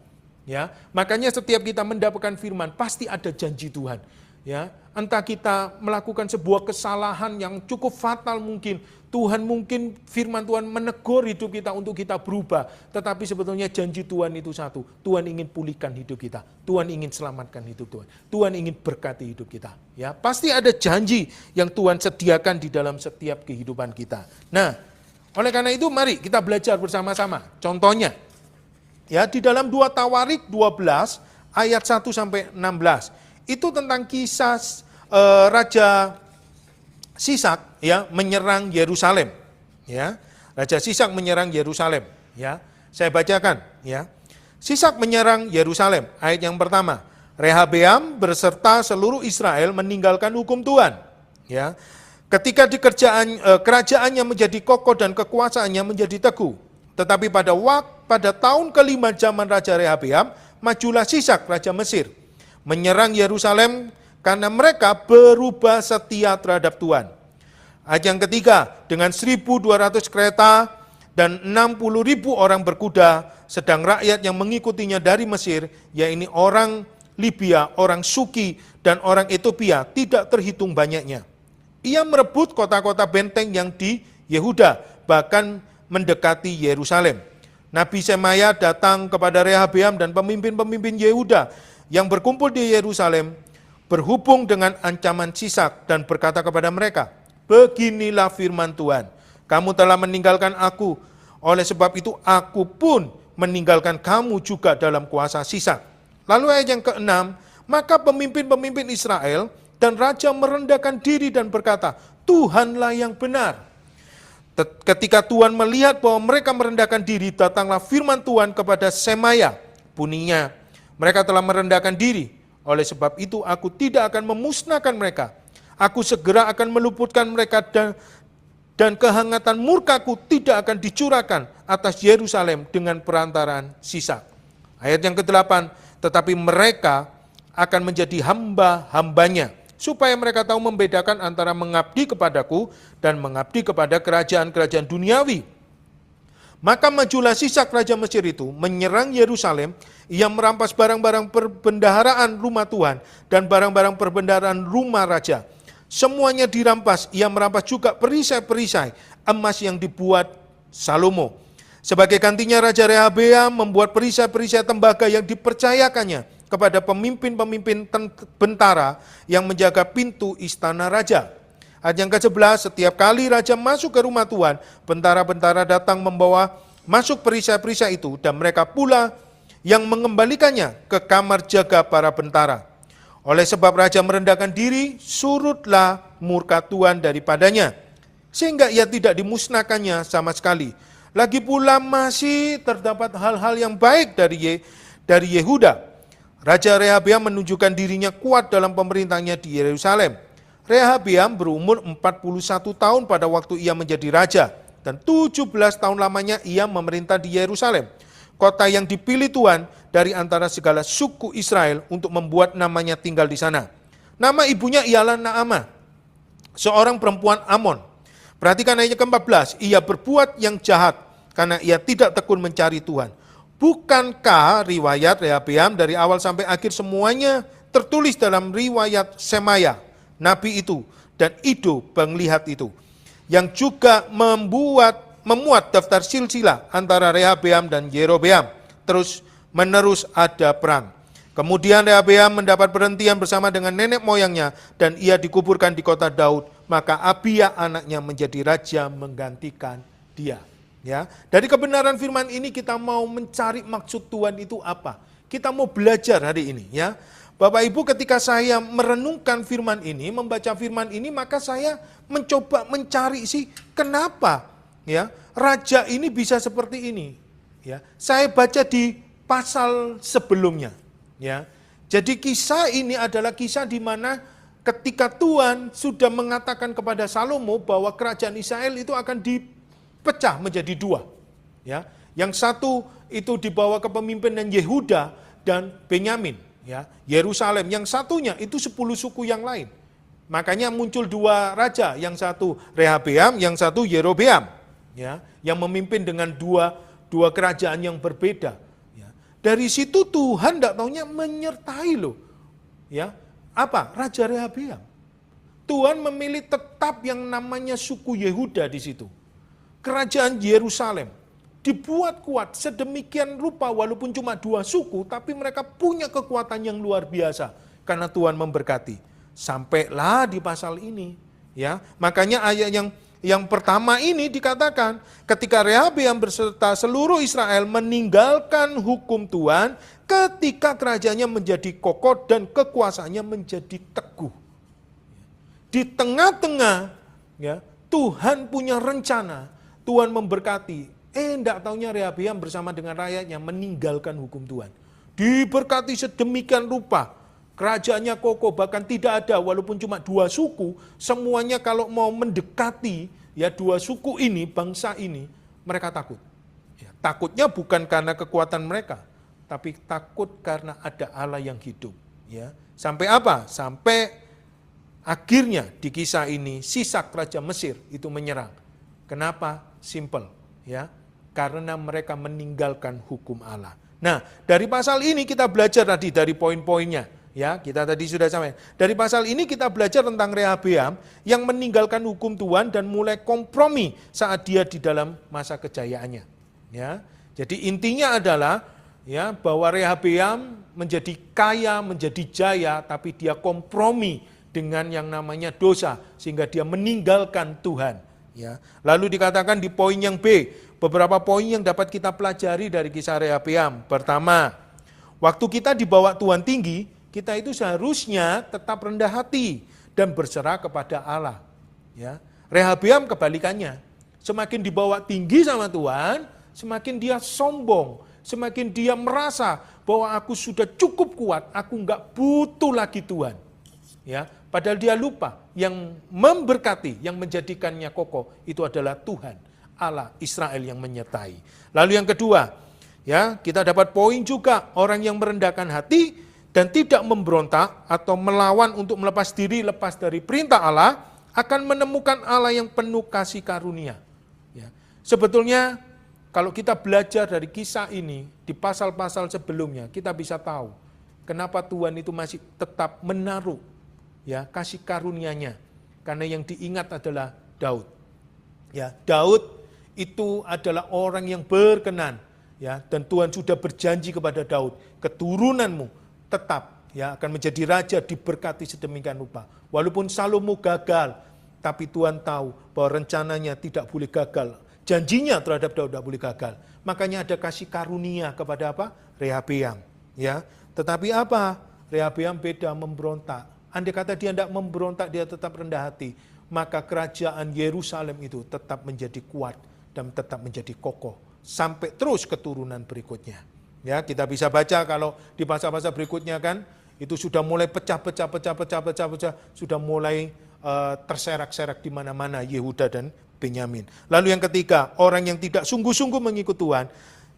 Ya, makanya setiap kita mendapatkan firman pasti ada janji Tuhan. Ya, entah kita melakukan sebuah kesalahan yang cukup fatal mungkin, Tuhan mungkin firman Tuhan menegur hidup kita untuk kita berubah, tetapi sebetulnya janji Tuhan itu satu, Tuhan ingin pulihkan hidup kita, Tuhan ingin selamatkan hidup Tuhan, Tuhan ingin berkati hidup kita. Ya, pasti ada janji yang Tuhan sediakan di dalam setiap kehidupan kita. Nah, oleh karena itu mari kita belajar bersama-sama. Contohnya, ya, di dalam 2 Tawarik 12 ayat 1 sampai 16. Itu tentang kisah Raja Sisak, ya, menyerang Yerusalem. Ya, Raja Sisak menyerang Yerusalem. Ya, saya bacakan. Ya, Sisak menyerang Yerusalem. Ayat yang pertama, Rehabeam berserta seluruh Israel meninggalkan hukum Tuhan. Ya, ketika di kerajaannya menjadi kokoh dan kekuasaannya menjadi teguh. Tetapi pada tahun kelima zaman Raja Rehabeam, majulah Sisak, Raja Mesir, menyerang Yerusalem karena mereka berubah setia terhadap Tuhan. Ayat yang ketiga, dengan 1.200 kereta dan 60.000 orang berkuda, sedang rakyat yang mengikutinya dari Mesir, yaitu orang Libya, orang Suki, dan orang Ethiopia, tidak terhitung banyaknya. Ia merebut kota-kota benteng yang di Yehuda, bahkan mendekati Yerusalem. Nabi Semaya datang kepada Rehabeam dan pemimpin-pemimpin Yehuda yang berkumpul di Yerusalem, berhubung dengan ancaman Sisak dan berkata kepada mereka, beginilah firman Tuhan, kamu telah meninggalkan aku, oleh sebab itu aku pun meninggalkan kamu juga dalam kuasa Sisak. Lalu ayat yang ke-6, maka pemimpin-pemimpin Israel dan raja merendahkan diri dan berkata, Tuhanlah yang benar. Ketika Tuhan melihat bahwa mereka merendahkan diri, datanglah firman Tuhan kepada Semaya, bunyinya, mereka telah merendahkan diri, oleh sebab itu aku tidak akan memusnahkan mereka. Aku segera akan meluputkan mereka dan kehangatan murkaku tidak akan dicurahkan atas Yerusalem dengan perantaraan Sisak. Ayat yang ke-8, tetapi mereka akan menjadi hamba-hambanya, supaya mereka tahu membedakan antara mengabdi kepadaku dan mengabdi kepada kerajaan-kerajaan duniawi. Maka majulah Sisak Raja Mesir itu menyerang Yerusalem, ia merampas barang-barang perbendaharaan rumah Tuhan dan barang-barang perbendaharaan rumah raja. Semuanya dirampas, ia merampas juga perisai-perisai emas yang dibuat Salomo. Sebagai gantinya Raja Rehabeam membuat perisai-perisai tembaga yang dipercayakannya kepada pemimpin-pemimpin bentara yang menjaga pintu istana raja. Ayat yang ke-11, setiap kali raja masuk ke rumah Tuhan, bentara-bentara datang membawa masuk perisai-perisai itu, dan mereka pula yang mengembalikannya ke kamar jaga para bentara. Oleh sebab raja merendahkan diri, surutlah murka Tuhan daripadanya, sehingga ia tidak dimusnahkannya sama sekali. Lagi pula masih terdapat hal-hal yang baik dari Yehuda. Raja Rehabeam menunjukkan dirinya kuat dalam pemerintahnya di Yerusalem. Rehabeam berumur 41 tahun pada waktu ia menjadi raja, dan 17 tahun lamanya ia memerintah di Yerusalem, kota yang dipilih Tuhan dari antara segala suku Israel untuk membuat namanya tinggal di sana. Nama ibunya ialah Naamah, seorang perempuan Amon. Perhatikan ayat ke-14, ia berbuat yang jahat karena ia tidak tekun mencari Tuhan. Bukankah riwayat Rehabeam dari awal sampai akhir semuanya tertulis dalam riwayat Semaya, nabi itu, dan Ido, penglihat itu, yang juga memuat daftar silsilah antara Rehabeam dan Yerobeam. Terus menerus ada perang. Kemudian Rehabeam mendapat berhentian bersama dengan nenek moyangnya dan ia dikuburkan di kota Daud. Maka Abia anaknya menjadi raja menggantikan dia. Ya, dari kebenaran firman ini kita mau mencari maksud Tuhan itu apa. Kita mau belajar hari ini, ya. Bapak Ibu, ketika saya merenungkan firman ini, membaca firman ini, maka saya mencoba mencari sih kenapa, ya, raja ini bisa seperti ini. Ya, saya baca di pasal sebelumnya. Ya, jadi kisah ini adalah kisah di mana ketika Tuhan sudah mengatakan kepada Salomo bahwa kerajaan Israel itu akan dipecah menjadi dua. Ya, yang satu itu dibawa kepemimpinan Yehuda dan Benyamin. Ya, Yerusalem. Yang satunya itu 10 suku yang lain. Makanya muncul dua raja, yang satu Rehabeam, yang satu Yerobeam. Ya, yang memimpin dengan dua kerajaan yang berbeda. Ya, dari situ Tuhan tidak taunya menyertai loh. Ya, apa? Raja Rehabeam. Tuhan memilih tetap yang namanya suku Yehuda di situ. Kerajaan Yerusalem dibuat kuat sedemikian rupa walaupun cuma 2 suku, tapi mereka punya kekuatan yang luar biasa karena Tuhan memberkati. Sampailah di pasal ini, ya. Makanya ayat yang pertama ini dikatakan ketika Rehabeam beserta seluruh Israel meninggalkan hukum Tuhan, ketika kerajaannya menjadi kokoh dan kekuasaannya menjadi teguh. Di tengah-tengah, ya, Tuhan punya rencana, Tuhan memberkati. Enggak taunya Rehabeam bersama dengan rakyatnya meninggalkan hukum Tuhan. Diberkati sedemikian rupa. Kerajaannya kokoh, bahkan tidak ada walaupun cuma 2 suku. Semuanya kalau mau mendekati ya 2 suku ini, bangsa ini, mereka takut. Ya, takutnya bukan karena kekuatan mereka, tapi takut karena ada Allah yang hidup. Ya, sampai apa? Sampai akhirnya di kisah ini Sisak raja Mesir itu menyerang. Kenapa? Simple. Ya, karena mereka meninggalkan hukum Allah. Nah, dari pasal ini kita belajar tadi dari poin-poinnya. Ya, kita tadi sudah sampai. Dari pasal ini kita belajar tentang Rehabeam yang meninggalkan hukum Tuhan dan mulai kompromi saat dia di dalam masa kejayaannya. Ya, jadi intinya adalah ya bahwa Rehabeam menjadi kaya, menjadi jaya, tapi dia kompromi dengan yang namanya dosa sehingga dia meninggalkan Tuhan. Ya, lalu dikatakan di poin yang B, beberapa poin yang dapat kita pelajari dari kisah Rehabeam. Pertama, waktu kita dibawa Tuhan tinggi, kita itu seharusnya tetap rendah hati dan berserah kepada Allah. Ya, Rehabeam kebalikannya, semakin dibawa tinggi sama Tuhan, semakin dia sombong, semakin dia merasa bahwa aku sudah cukup kuat, aku enggak butuh lagi Tuhan. Ya, padahal dia lupa yang memberkati, yang menjadikannya kokoh itu adalah Tuhan, Allah Israel yang menyertai. Lalu yang kedua, ya, kita dapat poin juga orang yang merendahkan hati dan tidak memberontak atau melawan untuk melepas diri lepas dari perintah Allah akan menemukan Allah yang penuh kasih karunia. Ya. Sebetulnya kalau kita belajar dari kisah ini di pasal-pasal sebelumnya, kita bisa tahu kenapa Tuhan itu masih tetap menaruh ya kasih karunia-Nya, karena yang diingat adalah Daud. Ya, Daud itu adalah orang yang berkenan, ya, dan Tuhan sudah berjanji kepada Daud, keturunanmu tetap ya akan menjadi raja diberkati sedemikian rupa. Walaupun Salomo gagal, tapi Tuhan tahu bahwa rencananya tidak boleh gagal. Janjinya terhadap Daud tidak boleh gagal. Makanya ada kasih karunia kepada apa? Rehabeam, ya. Tetapi apa? Rehabeam beda, memberontak. Andai kata dia tidak memberontak, dia tetap rendah hati, maka kerajaan Yerusalem itu tetap menjadi kuat dan tetap menjadi kokoh sampai terus keturunan berikutnya. Ya, kita bisa baca kalau di pasal-pasal berikutnya kan itu sudah mulai pecah, sudah mulai terserak-serak di mana-mana Yehuda dan Benyamin. Lalu yang ketiga, orang yang tidak sungguh-sungguh mengikut Tuhan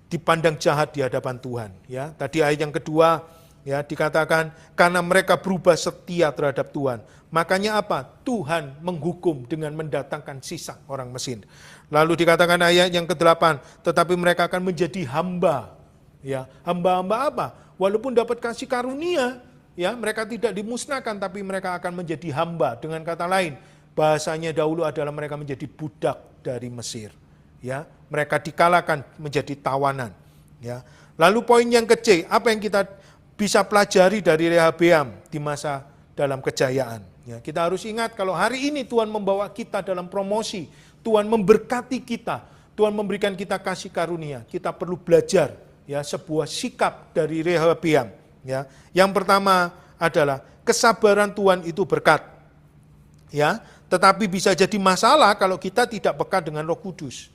dipandang jahat di hadapan Tuhan. Ya, tadi ayat yang kedua ya dikatakan karena mereka berubah setia terhadap Tuhan. Makanya apa? Tuhan menghukum dengan mendatangkan Sisak orang Mesir. Lalu dikatakan ayat yang ke-8, tetapi mereka akan menjadi hamba. Ya, hamba-hamba apa? Walaupun dapat kasih karunia, ya, mereka tidak dimusnahkan tapi mereka akan menjadi hamba. Dengan kata lain, bahasanya dahulu adalah mereka menjadi budak dari Mesir. Ya, mereka dikalahkan menjadi tawanan. Ya. Lalu poin yang ke-C, apa yang kita bisa pelajari dari Rehabeam di masa dalam kejayaan. Ya, kita harus ingat kalau hari ini Tuhan membawa kita dalam promosi, Tuhan memberkati kita, Tuhan memberikan kita kasih karunia. Kita perlu belajar ya sebuah sikap dari Rehabeam. Ya, yang pertama adalah kesabaran Tuhan itu berkat. Ya, tetapi bisa jadi masalah kalau kita tidak peka dengan Roh Kudus.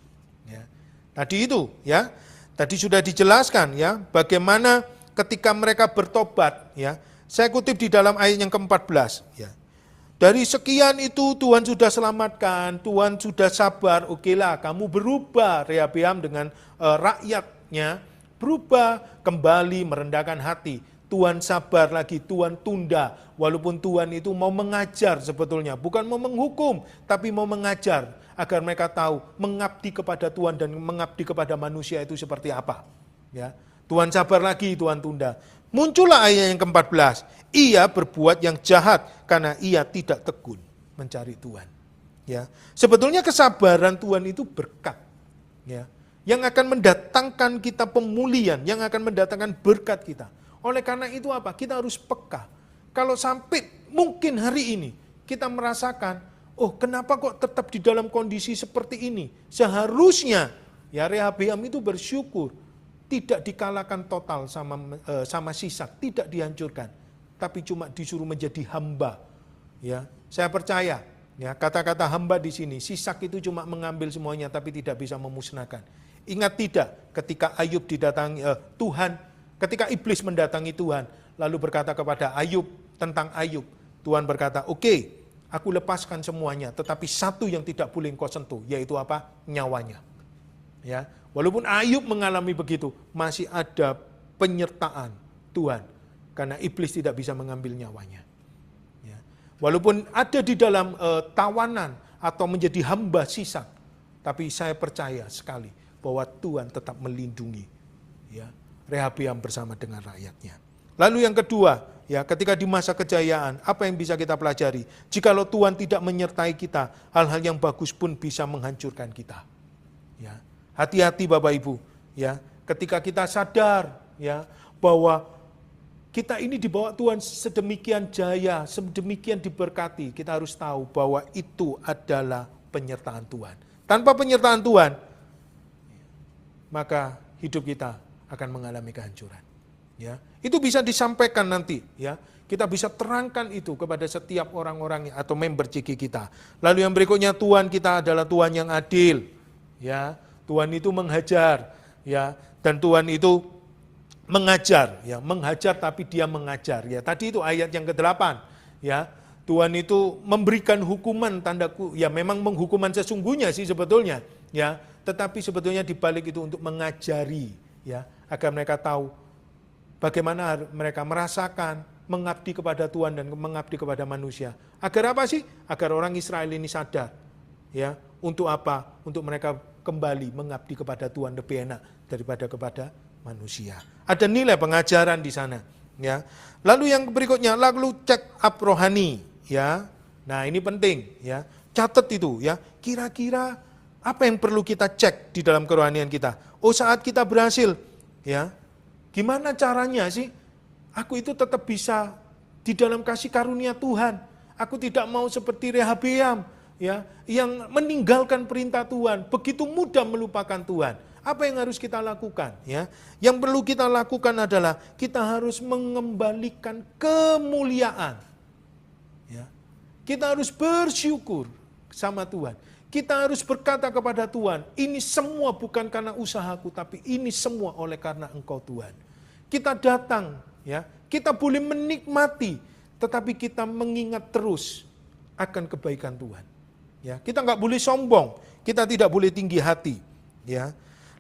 Ya. Tadi itu, ya, tadi sudah dijelaskan, ya, bagaimana ketika mereka bertobat, ya. Saya kutip di dalam ayat yang ke-14, ya. Dari sekian itu Tuhan sudah selamatkan, Tuhan sudah sabar, okelah kamu berubah, Rehabeam dengan rakyatnya berubah kembali merendahkan hati. Tuhan sabar lagi, Tuhan tunda. Walaupun Tuhan itu mau mengajar sebetulnya, bukan mau menghukum, tapi mau mengajar agar mereka tahu mengabdi kepada Tuhan dan mengabdi kepada manusia itu seperti apa. Ya, Tuhan sabar lagi, Tuhan tunda. Muncullah ayat yang ke-14. Ia berbuat yang jahat karena ia tidak tekun mencari Tuhan. Ya, sebetulnya kesabaran Tuhan itu berkat. Ya, yang akan mendatangkan kita pemulihan, yang akan mendatangkan berkat kita. Oleh karena itu apa? Kita harus peka. Kalau sampai mungkin hari ini kita merasakan, oh kenapa kok tetap di dalam kondisi seperti ini? Seharusnya ya Rehabeam itu bersyukur tidak dikalahkan total sama Sisak, tidak dihancurkan, tapi cuma disuruh menjadi hamba. Ya, saya percaya ya kata-kata hamba di sini, Sisak itu cuma mengambil semuanya tapi tidak bisa memusnahkan. Ingat tidak ketika Ayub didatangi Tuhan, ketika iblis mendatangi Tuhan, lalu berkata kepada Ayub tentang Ayub, Tuhan berkata, oke, aku lepaskan semuanya, tetapi satu yang tidak boleh engkau sentuh, yaitu apa? Nyawanya. Ya, walaupun Ayub mengalami begitu, masih ada penyertaan Tuhan, karena iblis tidak bisa mengambil nyawanya. Ya, walaupun ada di dalam tawanan atau menjadi hamba Sisak, tapi saya percaya sekali bahwa Tuhan tetap melindungi ya Rehabeam bersama dengan rakyatnya. Lalu yang kedua, ya ketika di masa kejayaan, apa yang bisa kita pelajari? Jikalau Tuhan tidak menyertai kita, hal-hal yang bagus pun bisa menghancurkan kita. Ya, hati-hati Bapak Ibu, ya ketika kita sadar ya bahwa kita ini dibawa Tuhan sedemikian jaya, sedemikian diberkati, kita harus tahu bahwa itu adalah penyertaan Tuhan. Tanpa penyertaan Tuhan, maka hidup kita akan mengalami kehancuran. Ya, itu bisa disampaikan nanti. Ya, kita bisa terangkan itu kepada setiap orang-orang atau member CG kita. Lalu yang berikutnya, Tuhan kita adalah Tuhan yang adil. Ya, Tuhan itu menghajar. Ya, dan Tuhan itu mengajar. Ya, menghajar tapi Dia mengajar. Ya, tadi itu ayat yang ke-8. Ya, Tuhan itu memberikan hukuman tandaku. Ya, memang menghukuman sesungguhnya sih sebetulnya. Ya, tetapi sebetulnya dibalik itu untuk mengajari, ya, agar mereka tahu bagaimana mereka merasakan mengabdi kepada Tuhan dan mengabdi kepada manusia. Agar apa sih? Agar orang Israel ini sadar, ya, untuk apa? Untuk mereka kembali mengabdi kepada Tuhan lebih enak daripada kepada manusia. Ada nilai pengajaran di sana, ya. Lalu yang berikutnya, lalu check up rohani, ya. Nah, ini penting, ya. Catat itu, ya. Kira-kira apa yang perlu kita cek di dalam kerohanian kita? Oh, saat kita berhasil, ya, gimana caranya sih? Aku itu tetap bisa di dalam kasih karunia Tuhan. Aku tidak mau seperti Rehabeam, ya, yang meninggalkan perintah Tuhan, begitu mudah melupakan Tuhan. Apa yang harus kita lakukan? Ya, yang perlu kita lakukan adalah kita harus mengembalikan kemuliaan. Ya, kita harus bersyukur sama Tuhan. Kita harus berkata kepada Tuhan, ini semua bukan karena usahaku, tapi ini semua oleh karena Engkau Tuhan. Kita datang, ya, kita boleh menikmati, tetapi kita mengingat terus akan kebaikan Tuhan. Ya, kita nggak boleh sombong, kita tidak boleh tinggi hati. Ya,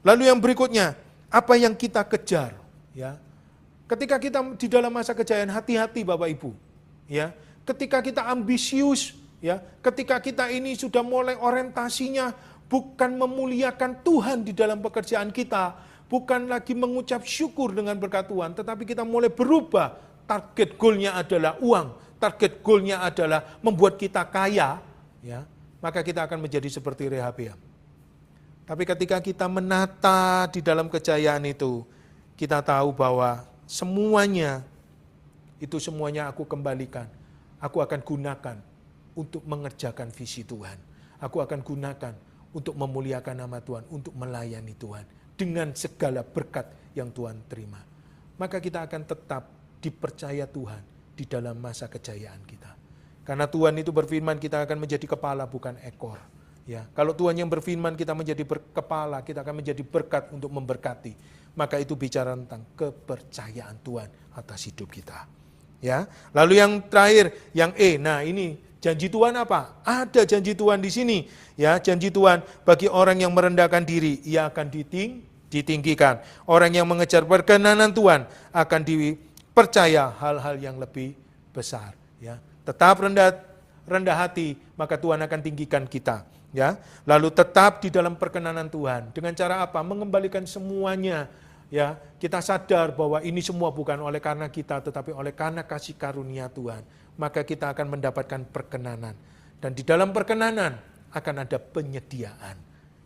lalu yang berikutnya, apa yang kita kejar? Ya, ketika kita di dalam masa kejayaan, hati-hati Bapak Ibu. Ya, ketika kita ambisius, ya, ketika kita ini sudah mulai orientasinya bukan memuliakan Tuhan di dalam pekerjaan kita, bukan lagi mengucap syukur dengan berkat Tuhan, tetapi kita mulai berubah. Target goalnya adalah uang, target goalnya adalah membuat kita kaya, ya, maka kita akan menjadi seperti Rehabeam. Tapi ketika kita menata di dalam kejayaan itu, kita tahu bahwa semuanya aku kembalikan. Aku akan gunakan untuk mengerjakan visi Tuhan. Aku akan gunakan untuk memuliakan nama Tuhan, untuk melayani Tuhan. Dengan segala berkat yang Tuhan terima. Maka kita akan tetap dipercaya Tuhan di dalam masa kejayaan kita. Karena Tuhan itu berfirman kita akan menjadi kepala bukan ekor. Ya, kalau Tuhan yang berfirman kita menjadi kepala, kita akan menjadi berkat untuk memberkati. Maka itu bicara tentang kepercayaan Tuhan atas hidup kita. Ya, lalu yang terakhir, yang E. Nah, ini janji Tuhan apa? Ada janji Tuhan di sini. Ya, janji Tuhan bagi orang yang merendahkan diri, ia akan ditinggikan. Orang yang mengejar perkenanan Tuhan akan dipercaya hal-hal yang lebih besar. Ya, tetap rendah hati, maka Tuhan akan tinggikan kita. Ya, lalu tetap di dalam perkenanan Tuhan. Dengan cara apa? Mengembalikan semuanya. Ya, kita sadar bahwa ini semua bukan oleh karena kita, tetapi oleh karena kasih karunia Tuhan. Maka kita akan mendapatkan perkenanan. Dan di dalam perkenanan akan ada penyediaan.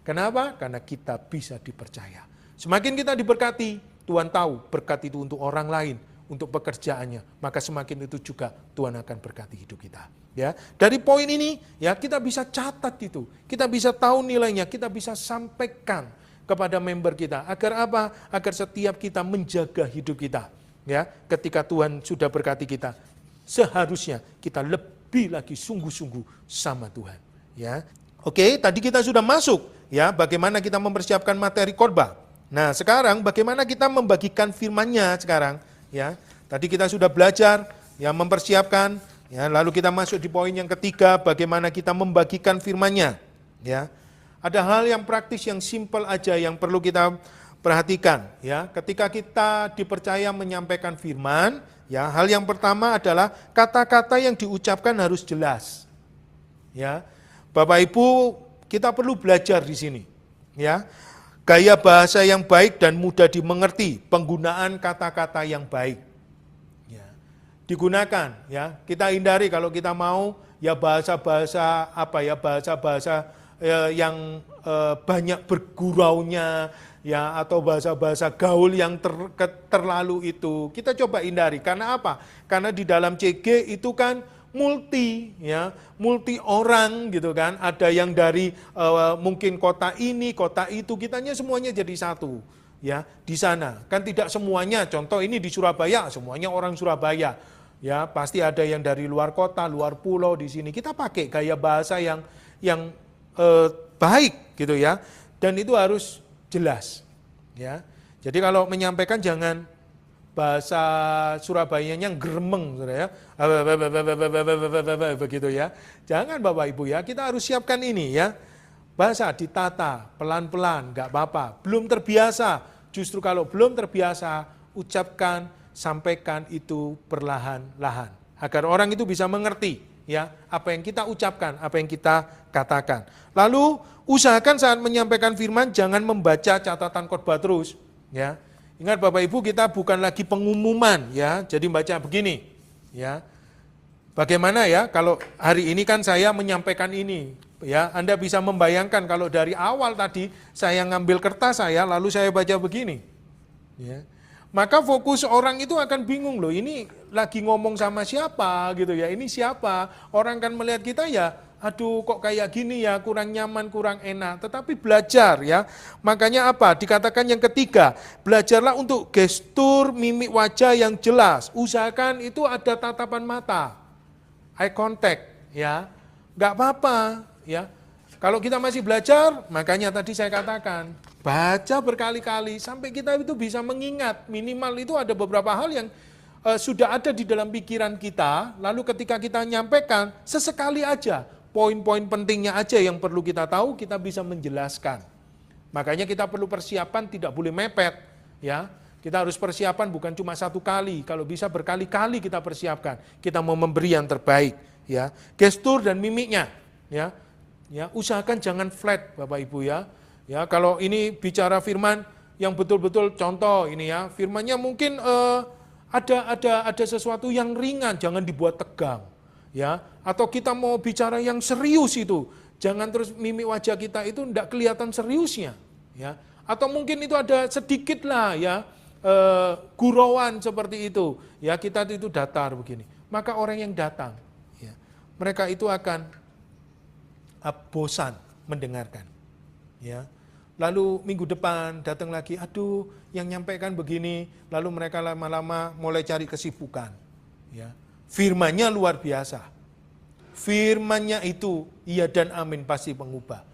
Kenapa? Karena kita bisa dipercaya. Semakin kita diberkati, Tuhan tahu berkat itu untuk orang lain, untuk pekerjaannya. Maka semakin itu juga Tuhan akan berkati hidup kita. Ya, dari poin ini ya kita bisa catat itu, kita bisa tahu nilainya, kita bisa sampaikan kepada member kita agar apa? Agar setiap kita menjaga hidup kita. Ya, ketika Tuhan sudah berkati kita, seharusnya kita lebih lagi sungguh-sungguh sama Tuhan. Ya, oke, tadi kita sudah masuk ya bagaimana kita mempersiapkan materi khotbah. Nah, sekarang bagaimana kita membagikan firman-Nya sekarang? Ya, tadi kita sudah belajar ya mempersiapkan. Ya, lalu kita masuk di poin yang ketiga, bagaimana kita membagikan firman-Nya. Ya, ada hal yang praktis, yang simpel aja yang perlu kita perhatikan. Ya, ketika kita dipercaya menyampaikan firman, ya, hal yang pertama adalah kata-kata yang diucapkan harus jelas. Ya, Bapak Ibu, kita perlu belajar di sini. Ya, gaya bahasa yang baik dan mudah dimengerti, penggunaan kata-kata yang baik. Digunakan ya, kita hindari kalau kita mau ya bahasa-bahasa apa ya, bahasa-bahasa yang banyak berguraunya ya, atau bahasa-bahasa gaul yang terlalu itu kita coba hindari. Karena apa? Karena di dalam CG itu kan multi orang gitu kan, ada yang dari mungkin kota ini, kota itu, kitanya semuanya jadi satu. Ya, di sana kan tidak semuanya, contoh ini di Surabaya semuanya orang Surabaya. Ya, pasti ada yang dari luar kota, luar pulau di sini. Kita pakai gaya bahasa yang baik gitu ya. Dan itu harus jelas. Ya. Jadi kalau menyampaikan jangan bahasa Surabayanya gremeng ya. Begitu ya. Jangan Bapak Ibu ya, kita harus siapkan ini ya. Bahasa ditata, pelan-pelan, enggak apa-apa. Belum terbiasa. Justru kalau belum terbiasa, ucapkan, sampaikan itu perlahan-lahan agar orang itu bisa mengerti ya apa yang kita ucapkan, apa yang kita katakan. Lalu usahakan saat menyampaikan firman jangan membaca catatan khotbah terus ya. Ingat Bapak Ibu, kita bukan lagi pengumuman ya. Jadi baca begini ya. Bagaimana ya kalau hari ini kan saya menyampaikan ini ya, Anda bisa membayangkan kalau dari awal tadi saya ngambil kertas saya lalu saya baca begini ya. Maka fokus orang itu akan bingung loh, ini lagi ngomong sama siapa gitu ya, ini siapa, orang kan melihat kita ya, aduh kok kayak gini ya, kurang nyaman, kurang enak, tetapi belajar ya, makanya apa, dikatakan yang ketiga, belajarlah untuk gestur mimik wajah yang jelas, usahakan itu ada tatapan mata, eye contact ya, nggak apa-apa ya. Kalau kita masih belajar, makanya tadi saya katakan, baca berkali-kali sampai kita itu bisa mengingat. Minimal itu ada beberapa hal yang sudah ada di dalam pikiran kita, lalu ketika kita nyampaikan, sesekali aja, poin-poin pentingnya aja yang perlu kita tahu, kita bisa menjelaskan. Makanya kita perlu persiapan, tidak boleh mepet, ya. Kita harus persiapan bukan cuma satu kali, kalau bisa berkali-kali kita persiapkan. Kita mau memberi yang terbaik, ya. Gestur dan mimiknya, ya. Ya, usahakan jangan flat, Bapak Ibu ya. Ya, kalau ini bicara firman yang betul-betul contoh ini ya, firmannya mungkin ada sesuatu yang ringan, jangan dibuat tegang, ya. Atau kita mau bicara yang serius itu, jangan terus mimik wajah kita itu tidak kelihatan seriusnya, ya. Atau mungkin itu ada sedikit lah ya gurauan seperti itu, ya kita itu datar begini. Maka orang yang datang, ya, mereka itu akan bosan mendengarkan, ya. Lalu minggu depan datang lagi, aduh yang nyampaikan begini, lalu mereka lama-lama mulai cari kesibukan, ya. Firman-Nya luar biasa, firman-Nya itu iya dan amin pasti mengubah,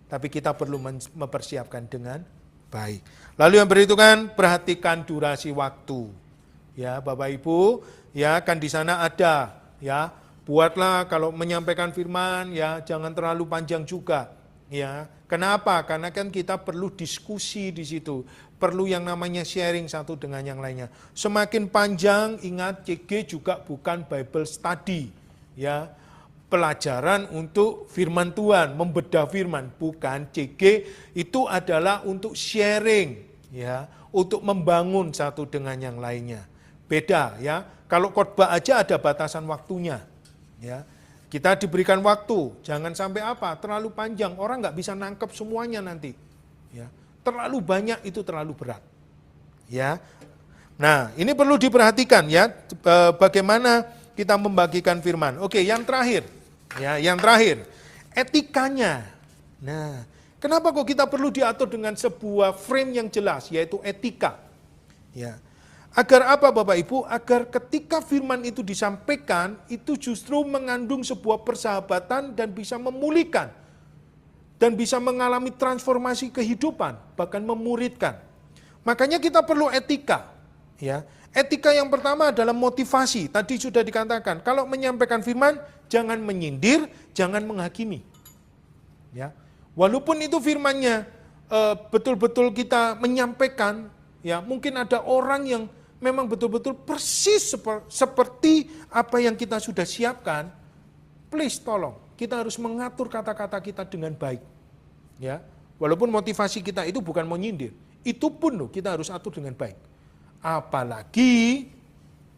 tapi kita perlu mempersiapkan dengan baik. Lalu yang berhitungan, perhatikan durasi waktu. Ya, Bapak Ibu, ya kan di sana ada, ya. Buatlah kalau menyampaikan firman, ya jangan terlalu panjang juga, ya. Kenapa? Karena kan kita perlu diskusi di situ, perlu yang namanya sharing satu dengan yang lainnya. Semakin panjang, ingat CG juga bukan Bible study, ya. Pelajaran untuk firman Tuhan, membedah firman, bukan. CG itu adalah untuk sharing, ya, untuk membangun satu dengan yang lainnya. Beda ya, kalau khotbah aja ada batasan waktunya, ya. Kita diberikan waktu, jangan sampai apa, terlalu panjang, orang nggak bisa nangkep semuanya nanti, ya. Terlalu banyak itu terlalu berat, ya. Nah, ini perlu diperhatikan ya, bagaimana kita membagikan firman. Oke, yang terakhir. Ya, yang terakhir, etikanya. Nah, kenapa kok kita perlu diatur dengan sebuah frame yang jelas, yaitu etika. Ya. Agar apa Bapak Ibu? Agar ketika firman itu disampaikan, itu justru mengandung sebuah persahabatan dan bisa memulihkan. Dan bisa mengalami transformasi kehidupan, bahkan memuridkan. Makanya kita perlu etika. Ya. Etika yang pertama adalah motivasi. Tadi sudah dikatakan, kalau menyampaikan firman, jangan menyindir, jangan menghakimi. Ya, walaupun itu firman-Nya betul-betul kita menyampaikan, ya mungkin ada orang yang memang betul-betul persis seperti apa yang kita sudah siapkan. Please tolong, kita harus mengatur kata-kata kita dengan baik. Ya, walaupun motivasi kita itu bukan menyindir, itu pun loh kita harus atur dengan baik. Apalagi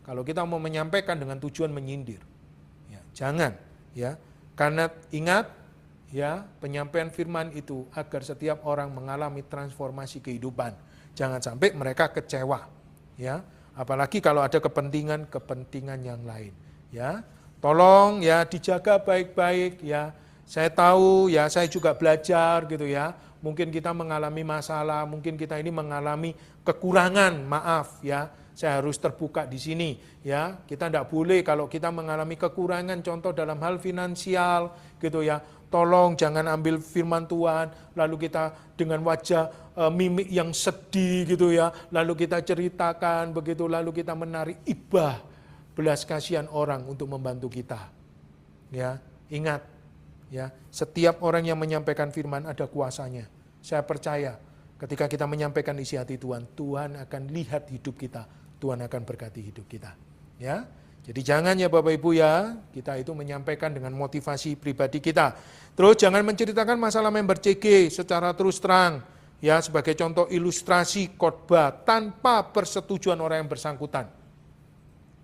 kalau kita mau menyampaikan dengan tujuan menyindir. Jangan, ya, karena ingat, ya, penyampaian firman itu agar setiap orang mengalami transformasi kehidupan. Jangan sampai mereka kecewa, ya, apalagi kalau ada kepentingan yang lain, ya. Tolong, ya, dijaga baik-baik, ya. Saya tahu, ya, saya juga belajar, gitu ya. Mungkin kita mengalami masalah, mungkin kita ini mengalami kekurangan, maaf, ya. Saya harus terbuka di sini, ya. Kita tidak boleh kalau kita mengalami kekurangan, contoh dalam hal finansial, gitu ya. Tolong jangan ambil firman Tuhan, lalu kita dengan wajah mimik yang sedih, gitu ya. Lalu kita ceritakan begitu, lalu kita menarik ibah belas kasihan orang untuk membantu kita. Ya, ingat, ya, setiap orang yang menyampaikan firman ada kuasanya. Saya percaya ketika kita menyampaikan isi hati Tuhan, Tuhan akan lihat hidup kita. Tuhan akan berkati hidup kita, ya. Jadi jangan ya Bapak Ibu ya, kita itu menyampaikan dengan motivasi pribadi kita. Terus jangan menceritakan masalah member CG secara terus terang, ya, sebagai contoh ilustrasi khotbah tanpa persetujuan orang yang bersangkutan.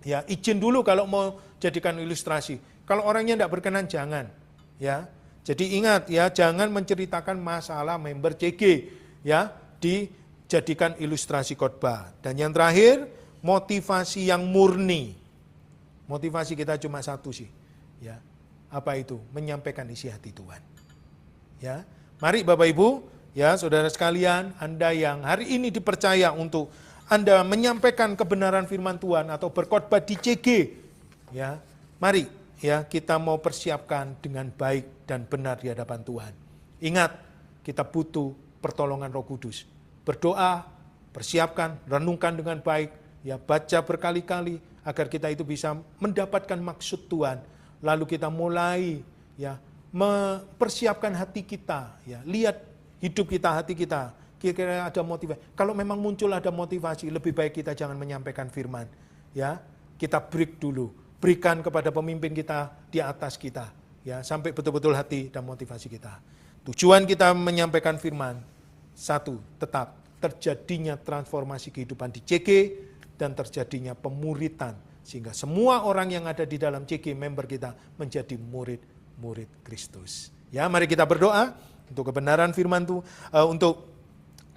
Ya, izin dulu kalau mau jadikan ilustrasi. Kalau orangnya tidak berkenan jangan, ya. Jadi ingat ya, jangan menceritakan masalah member CG, ya, dijadikan ilustrasi khotbah. Dan yang terakhir, motivasi yang murni. Motivasi kita cuma satu sih, ya. Apa itu? Menyampaikan isi hati Tuhan. Ya. Mari Bapak Ibu, ya, saudara sekalian, Anda yang hari ini dipercaya untuk Anda menyampaikan kebenaran firman Tuhan atau berkhotbah di CG, ya. Mari, ya, kita mau persiapkan dengan baik dan benar di hadapan Tuhan. Ingat, kita butuh pertolongan Roh Kudus. Berdoa, persiapkan, renungkan dengan baik, ya baca berkali-kali agar kita itu bisa mendapatkan maksud Tuhan. Lalu kita mulai ya mempersiapkan hati kita, ya lihat hidup kita, hati kita, kira-kira ada motivasi. Kalau memang muncul ada motivasi, lebih baik kita jangan menyampaikan firman, ya kita break dulu, berikan kepada pemimpin kita di atas kita, ya sampai betul-betul hati dan motivasi kita. Tujuan kita menyampaikan firman, satu, tetap terjadinya transformasi kehidupan di CG dan terjadinya pemuritan, sehingga semua orang yang ada di dalam CG member kita menjadi murid Kristus. Ya, mari kita berdoa untuk kebenaran firman Tuhan, untuk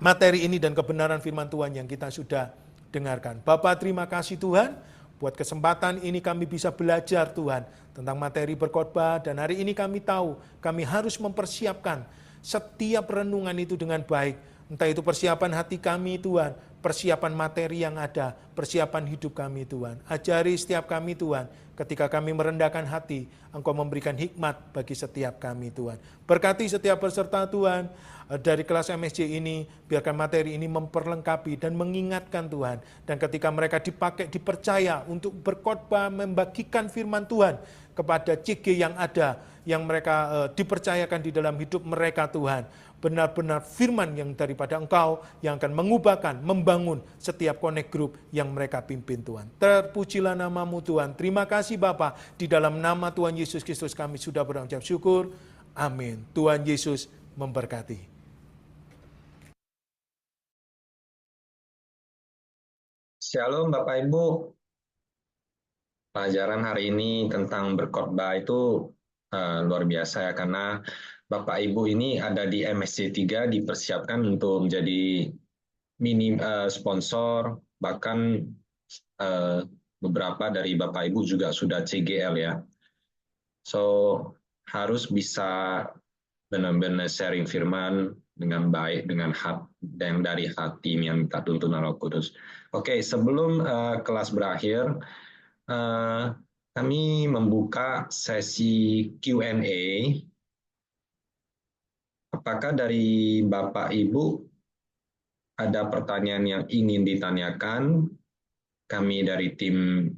materi ini dan kebenaran firman Tuhan yang kita sudah dengarkan. Bapa, terima kasih Tuhan, buat kesempatan ini kami bisa belajar Tuhan tentang materi berkhotbah, dan hari ini kami tahu kami harus mempersiapkan setiap renungan itu dengan baik. Entah itu persiapan hati kami Tuhan, persiapan materi yang ada, persiapan hidup kami Tuhan. Ajari setiap kami Tuhan, ketika kami merendahkan hati, Engkau memberikan hikmat bagi setiap kami Tuhan. Berkati setiap peserta Tuhan dari kelas MSC ini, biarkan materi ini memperlengkapi dan mengingatkan Tuhan. Dan ketika mereka dipakai, dipercaya untuk berkhotbah, membagikan firman Tuhan kepada CG yang ada, yang mereka dipercayakan di dalam hidup mereka Tuhan. Benar-benar firman yang daripada Engkau yang akan mengubahkan, membangun setiap connect group yang mereka pimpin Tuhan. Terpujilah nama-Mu Tuhan. Terima kasih Bapa. Di dalam nama Tuhan Yesus Kristus kami sudah berucap syukur. Amin. Tuhan Yesus memberkati. Shalom Bapak Ibu. Pelajaran hari ini tentang berkhotbah itu luar biasa ya, karena Bapak Ibu ini ada di MSC 3 dipersiapkan untuk menjadi sponsor, bahkan beberapa dari Bapak Ibu juga sudah CGL ya. So harus bisa benar-benar sharing firman dengan baik, dengan hati dan dari hati yang minta tuntunan Roh Kudus. Oke, sebelum kelas berakhir, kami membuka sesi Q&A. Apakah dari Bapak Ibu ada pertanyaan yang ingin ditanyakan? Kami dari tim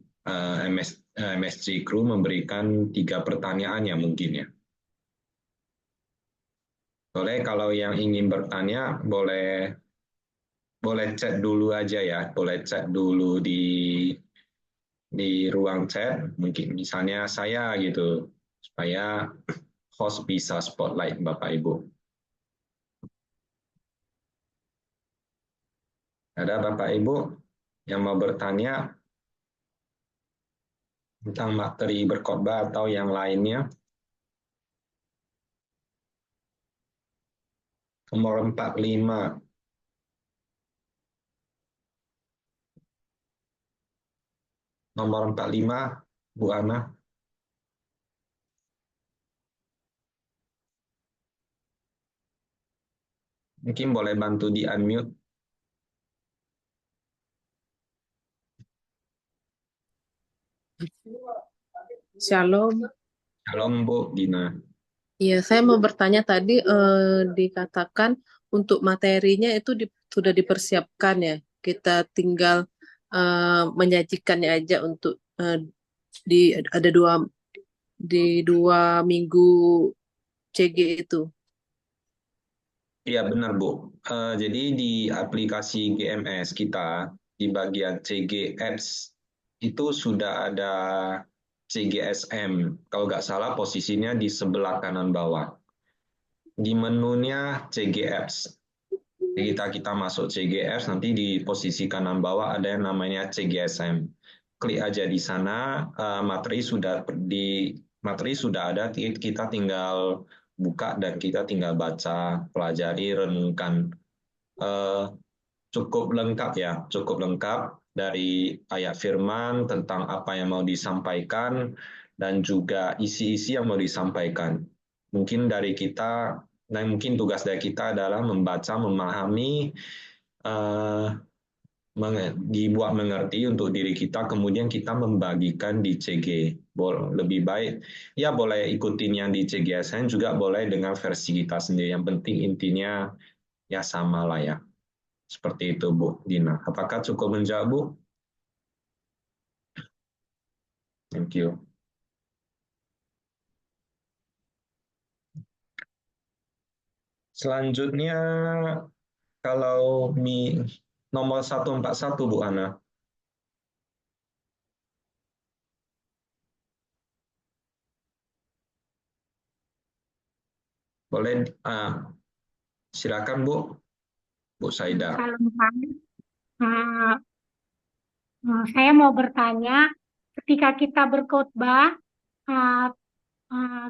MSC Crew memberikan 3 pertanyaan yang mungkin ya. Boleh, kalau yang ingin bertanya boleh chat dulu aja ya, boleh chat dulu di ruang chat, mungkin misalnya saya gitu, supaya host bisa spotlight Bapak Ibu. Ada Bapak Ibu yang mau bertanya tentang materi berkhotbah atau yang lainnya? Nomor 45. Nomor 45, Bu Ana. Mungkin boleh bantu di unmute. Shalom. Shalom Bu Dina. Iya, saya mau bertanya tadi dikatakan untuk materinya itu sudah dipersiapkan ya. Kita tinggal menyajikannya aja untuk di dua minggu CG itu. Iya benar Bu. Jadi di aplikasi GMS kita di bagian CG Apps itu sudah ada CGSM. Kalau nggak salah posisinya di sebelah kanan bawah. Di menunya CG Apps. Jadi kita masuk CG Apps, nanti di posisi kanan bawah ada yang namanya CGSM. Klik aja di sana, materi sudah ada, kita tinggal buka dan kita tinggal baca, pelajari, renungkan. Cukup lengkap ya, cukup lengkap dari ayat firman tentang apa yang mau disampaikan dan juga isi-isi yang mau disampaikan. Mungkin dari kita, dan mungkin tugas dari kita adalah membaca, memahami, dibuat mengerti untuk diri kita, kemudian kita membagikan di CG. Lebih baik, ya boleh ikutin yang di CGSN, juga boleh dengan versi kita sendiri. Yang penting intinya ya sama lah ya. Seperti itu Bu Dina. Apakah cukup menjawab Bu? Thank you. Selanjutnya, kalau nomor 141, Bu Ana. Boleh, silakan Bu, Bu Saida. Kalau misalnya, uh, saya mau bertanya, ketika kita berkhotbah, uh,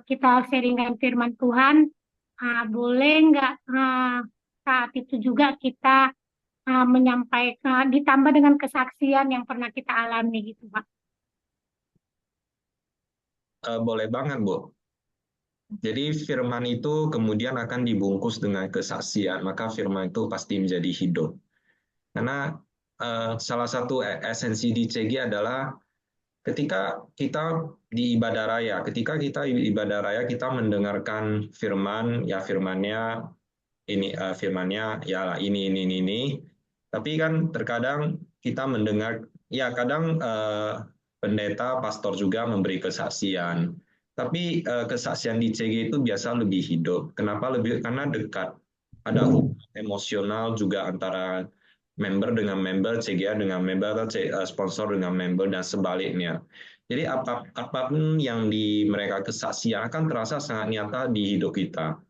kita sharingkan firman Tuhan, boleh nggak saat itu juga kita menyampaikan, ditambah dengan kesaksian yang pernah kita alami gitu, Pak? Boleh banget, Bu. Jadi firman itu kemudian akan dibungkus dengan kesaksian, maka firman itu pasti menjadi hidup. Karena salah satu esensi di CG adalah ketika kita di ibadah raya, kita mendengarkan firman, ya firmannya ya ini. Tapi kan terkadang kita mendengar, ya kadang pendeta, pastor juga memberi kesaksian. Tapi kesaksian di CG itu biasa lebih hidup. Kenapa lebih? Karena dekat. Ada hubungan emosional juga antara member dengan member, CGA dengan member, sponsor dengan member, dan sebaliknya. Jadi apapun yang mereka kesaksian akan terasa sangat nyata di hidup kita.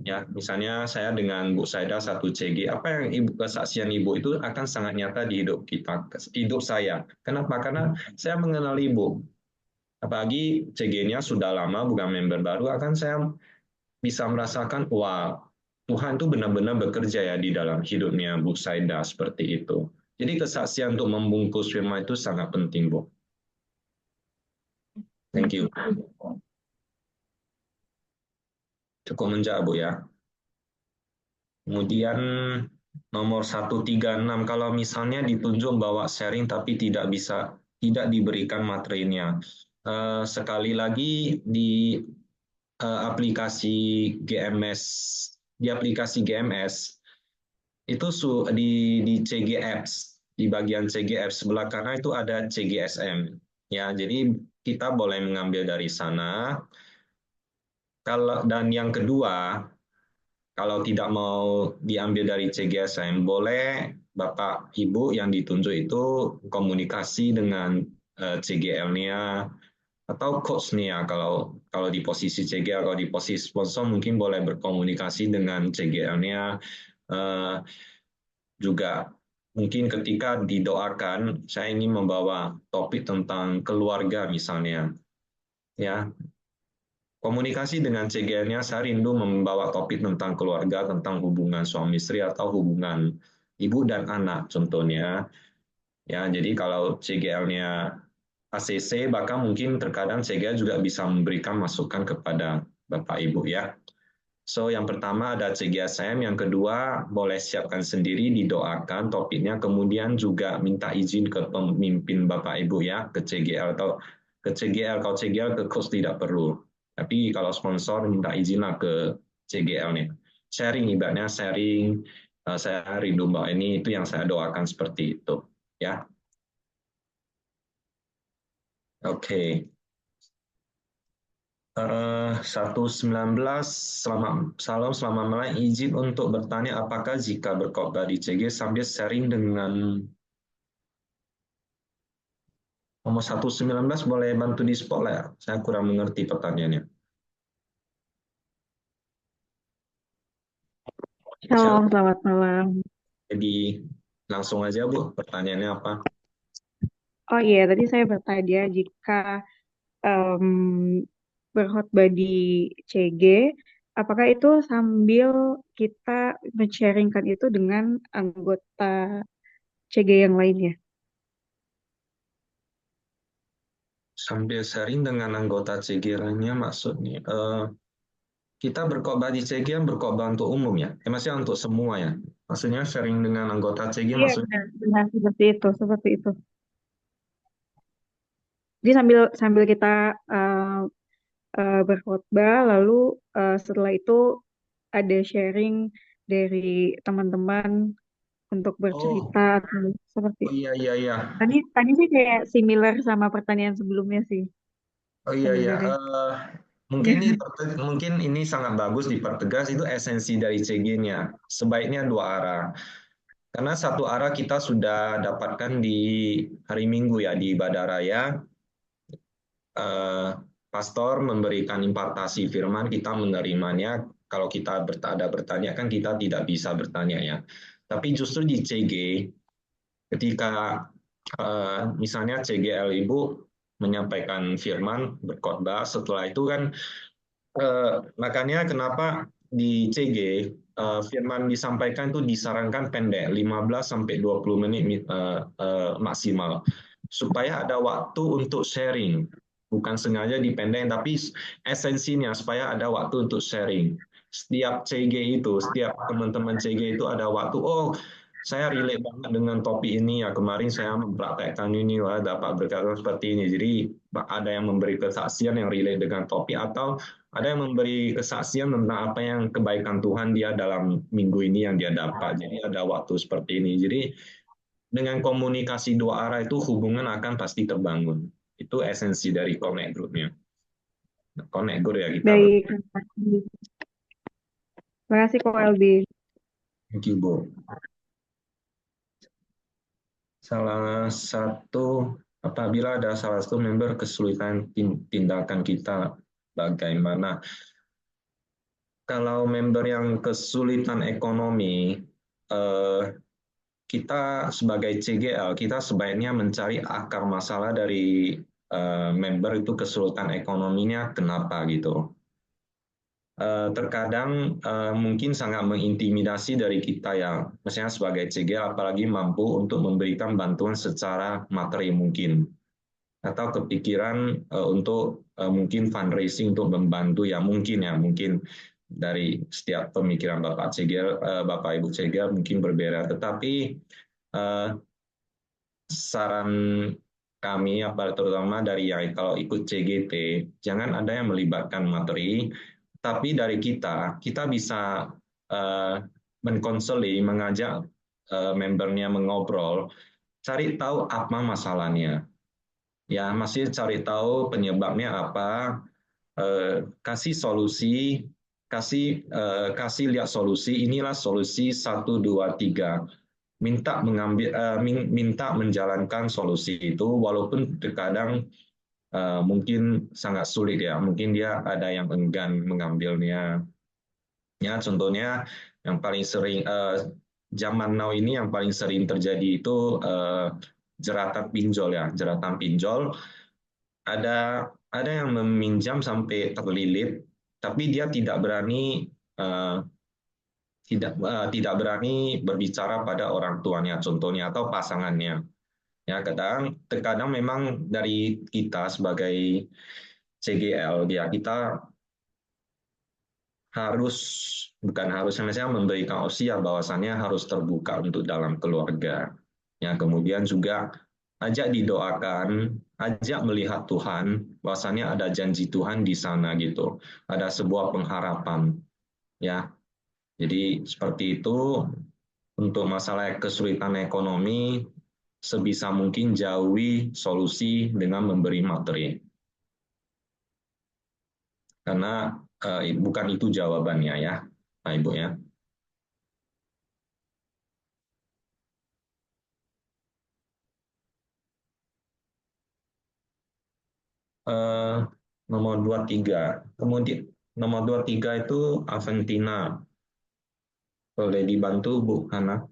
Ya, misalnya saya dengan Bu Saida satu CG, apa yang kesaksian Ibu itu akan sangat nyata di hidup kita, hidup saya. Kenapa? Karena saya mengenal Ibu. Apalagi CG-nya sudah lama, bukan member baru, akan saya bisa merasakan, wah, Tuhan itu benar-benar bekerja ya di dalam hidupnya Bu Saida seperti itu. Jadi kesaksian untuk membungkus firman itu sangat penting, Bu. Thank you. Cukup menjawab, Bu ya. Kemudian nomor 136, kalau misalnya ditunjuk bawa sharing tapi tidak diberikan materinya. Sekali lagi di aplikasi GMS, itu di CG Apps, di bagian CG Apps sebelah kanan itu ada CGSM. Ya, jadi kita boleh mengambil dari sana. Dan yang kedua, kalau tidak mau diambil dari CGSM, boleh Bapak Ibu yang ditunjuk itu komunikasi dengan CGL-nya atau coach-nya. Kalau di posisi CGL, kalau di posisi sponsor mungkin boleh berkomunikasi dengan CGL-nya. Juga mungkin ketika didoakan, saya ingin membawa topik tentang keluarga misalnya. Ya, komunikasi dengan CGL-nya, saya rindu membawa topik tentang keluarga, tentang hubungan suami istri atau hubungan ibu dan anak contohnya. Ya, jadi kalau CGL-nya ACC, bahkan mungkin terkadang CGL juga bisa memberikan masukan kepada Bapak Ibu ya. So, yang pertama ada CGSM, yang kedua boleh siapkan sendiri, didoakan topiknya, kemudian juga minta izin ke pemimpin Bapak Ibu ya, ke CGL atau ke CGL, kalau CGL ke coach tidak perlu. Tapi kalau sponsor minta izinlah ke CGL-nya. Sharing, ibaratnya sharing, saya rindu Mbak ini, itu yang saya doakan seperti itu. Ya. Oke. 119, salam selamat malam, izin untuk bertanya apakah jika berkhotbah di CG sambil sharing dengan nomor 119 boleh bantu di spotlight ya? Saya kurang mengerti pertanyaannya. Halo, selamat malam. Jadi langsung aja Bu, pertanyaannya apa? Oh iya, tadi saya bertanya jika berkhotbah di CG, apakah itu sambil kita men-sharingkan itu dengan anggota CG yang lainnya? Sambil sharing dengan anggota CG lainnya maksudnya, kita berkhotbah di CG yang berkhotbah untuk umum ya? Maksudnya untuk semua ya? Maksudnya sharing dengan anggota CG Iya, maksudnya? benar, seperti itu, seperti itu. Jadi sambil kita berkhotbah, lalu setelah itu ada sharing dari teman-teman untuk Oh, bercerita atau seperti oh iya iya iya. tadi sih kayak similar sama pertanyaan sebelumnya sih Oh iya iya. sebenarnya. Mungkin ini sangat bagus dipertegas itu esensi dari CG-nya. Sebaiknya dua arah. Karena satu arah kita sudah dapatkan di hari Minggu ya di ibadah raya, eh, pastor memberikan impartasi firman, kita menerimanya. Kalau kita ada bertanya kan kita tidak bisa bertanya ya. Tapi justru di CG, ketika misalnya CGL Ibu menyampaikan firman berkhotbah, setelah itu kan makanya kenapa di CG firman disampaikan itu disarankan pendek 15 sampai 20 menit maksimal supaya ada waktu untuk sharing. Bukan sengaja dipendek tapi esensinya supaya ada waktu untuk sharing. Setiap CG itu, setiap teman-teman CG itu ada waktu, oh saya relate banget dengan topik ini ya kemarin saya mempraktekkan ini wah dapat berkata seperti ini. Jadi ada yang memberi kesaksian yang relate dengan topik atau ada yang memberi kesaksian tentang apa yang kebaikan Tuhan dia dalam minggu ini yang dia dapat. Jadi ada waktu seperti ini. Jadi dengan komunikasi dua arah itu hubungan akan pasti terbangun. Itu esensi dari Connect Group-nya. Connect Group ya kita. Baik, terima kasih Ko Elbi. Thank you, Bu. Salah satu apabila ada salah satu member kesulitan tindakan kita bagaimana? Kalau member yang kesulitan ekonomi, kita sebagai CGL, kita sebaiknya mencari akar masalah dari member itu kesulitan ekonominya kenapa gitu. Terkadang mungkin sangat mengintimidasi dari kita ya, misalnya sebagai CGL apalagi mampu untuk memberikan bantuan secara materi mungkin atau kepikiran untuk mungkin fundraising untuk membantu ya mungkin dari setiap pemikiran Bapak CGL, Bapak Ibu CGL mungkin berbeda, tetapi saran kami terutama dari yang kalau ikut CGT jangan ada yang melibatkan materi, tapi dari kita bisa mengkonseling, mengajak membernya mengobrol, cari tahu apa masalahnya. Ya, masih cari tahu penyebabnya apa, kasih solusi, kasih lihat solusi, inilah solusi 1, 2, 3. Minta menjalankan solusi itu walaupun terkadang mungkin sangat sulit ya, mungkin dia ada yang enggan mengambilnya. Ya, contohnya yang paling sering zaman now ini yang paling sering terjadi itu jeratan pinjol ya, jeratan pinjol. Ada yang meminjam sampai terlilit, tapi dia tidak berani tidak berani berbicara pada orang tuanya, contohnya atau pasangannya. Ya, terkadang memang dari kita sebagai CGL, ya kita bukan harus misalnya memberikan opsi ya bahwasannya harus terbuka untuk dalam keluarga. Ya, kemudian juga ajak didoakan, ajak melihat Tuhan, bahwasannya ada janji Tuhan di sana gitu. Ada sebuah pengharapan. Ya, jadi seperti itu untuk masalah kesulitan ekonomi sebisa mungkin jauhi solusi dengan memberi materi. Karena bukan itu jawabannya ya, Pak Ibu ya. Nomor 23. Kemudian nomor 23 itu Aventina. Boleh dibantu Bu Hana?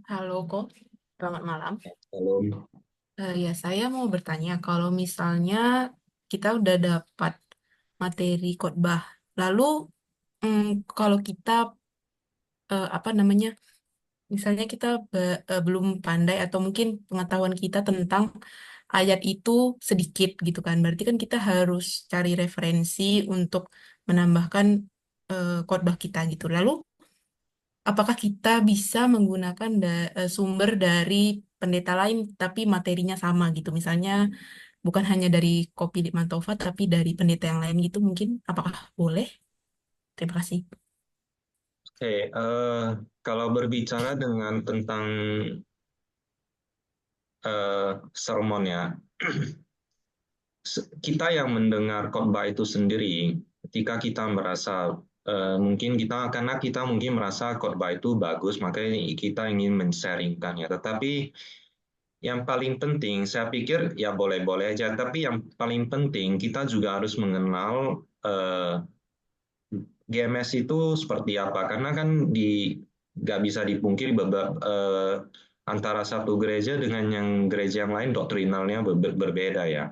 Halo kok, selamat malam. Belum. Ya, saya mau bertanya, kalau misalnya kita udah dapat materi khotbah, lalu kalau kita apa namanya, misalnya kita belum pandai atau mungkin pengetahuan kita tentang ayat itu sedikit gitu kan, berarti kan kita harus cari referensi untuk menambahkan khotbah kita gitu. Lalu apakah kita bisa menggunakan sumber dari pendeta lain tapi materinya sama gitu? Misalnya bukan hanya dari Kopi di Mantova, tapi dari pendeta yang lain gitu mungkin. Apakah boleh? Terima kasih. Oke, kalau berbicara tentang sermon ya, kita yang mendengar khotbah itu sendiri, ketika kita merasa mungkin karena kita mungkin merasa khotbah itu bagus, makanya kita ingin men-sharingkannya. Tetapi yang paling penting, saya pikir ya boleh-boleh aja. Tapi yang paling penting kita juga harus mengenal GMS itu seperti apa. Karena kan nggak bisa dipungkiri antara satu gereja dengan gereja yang lain doktrinalnya berbeda ya.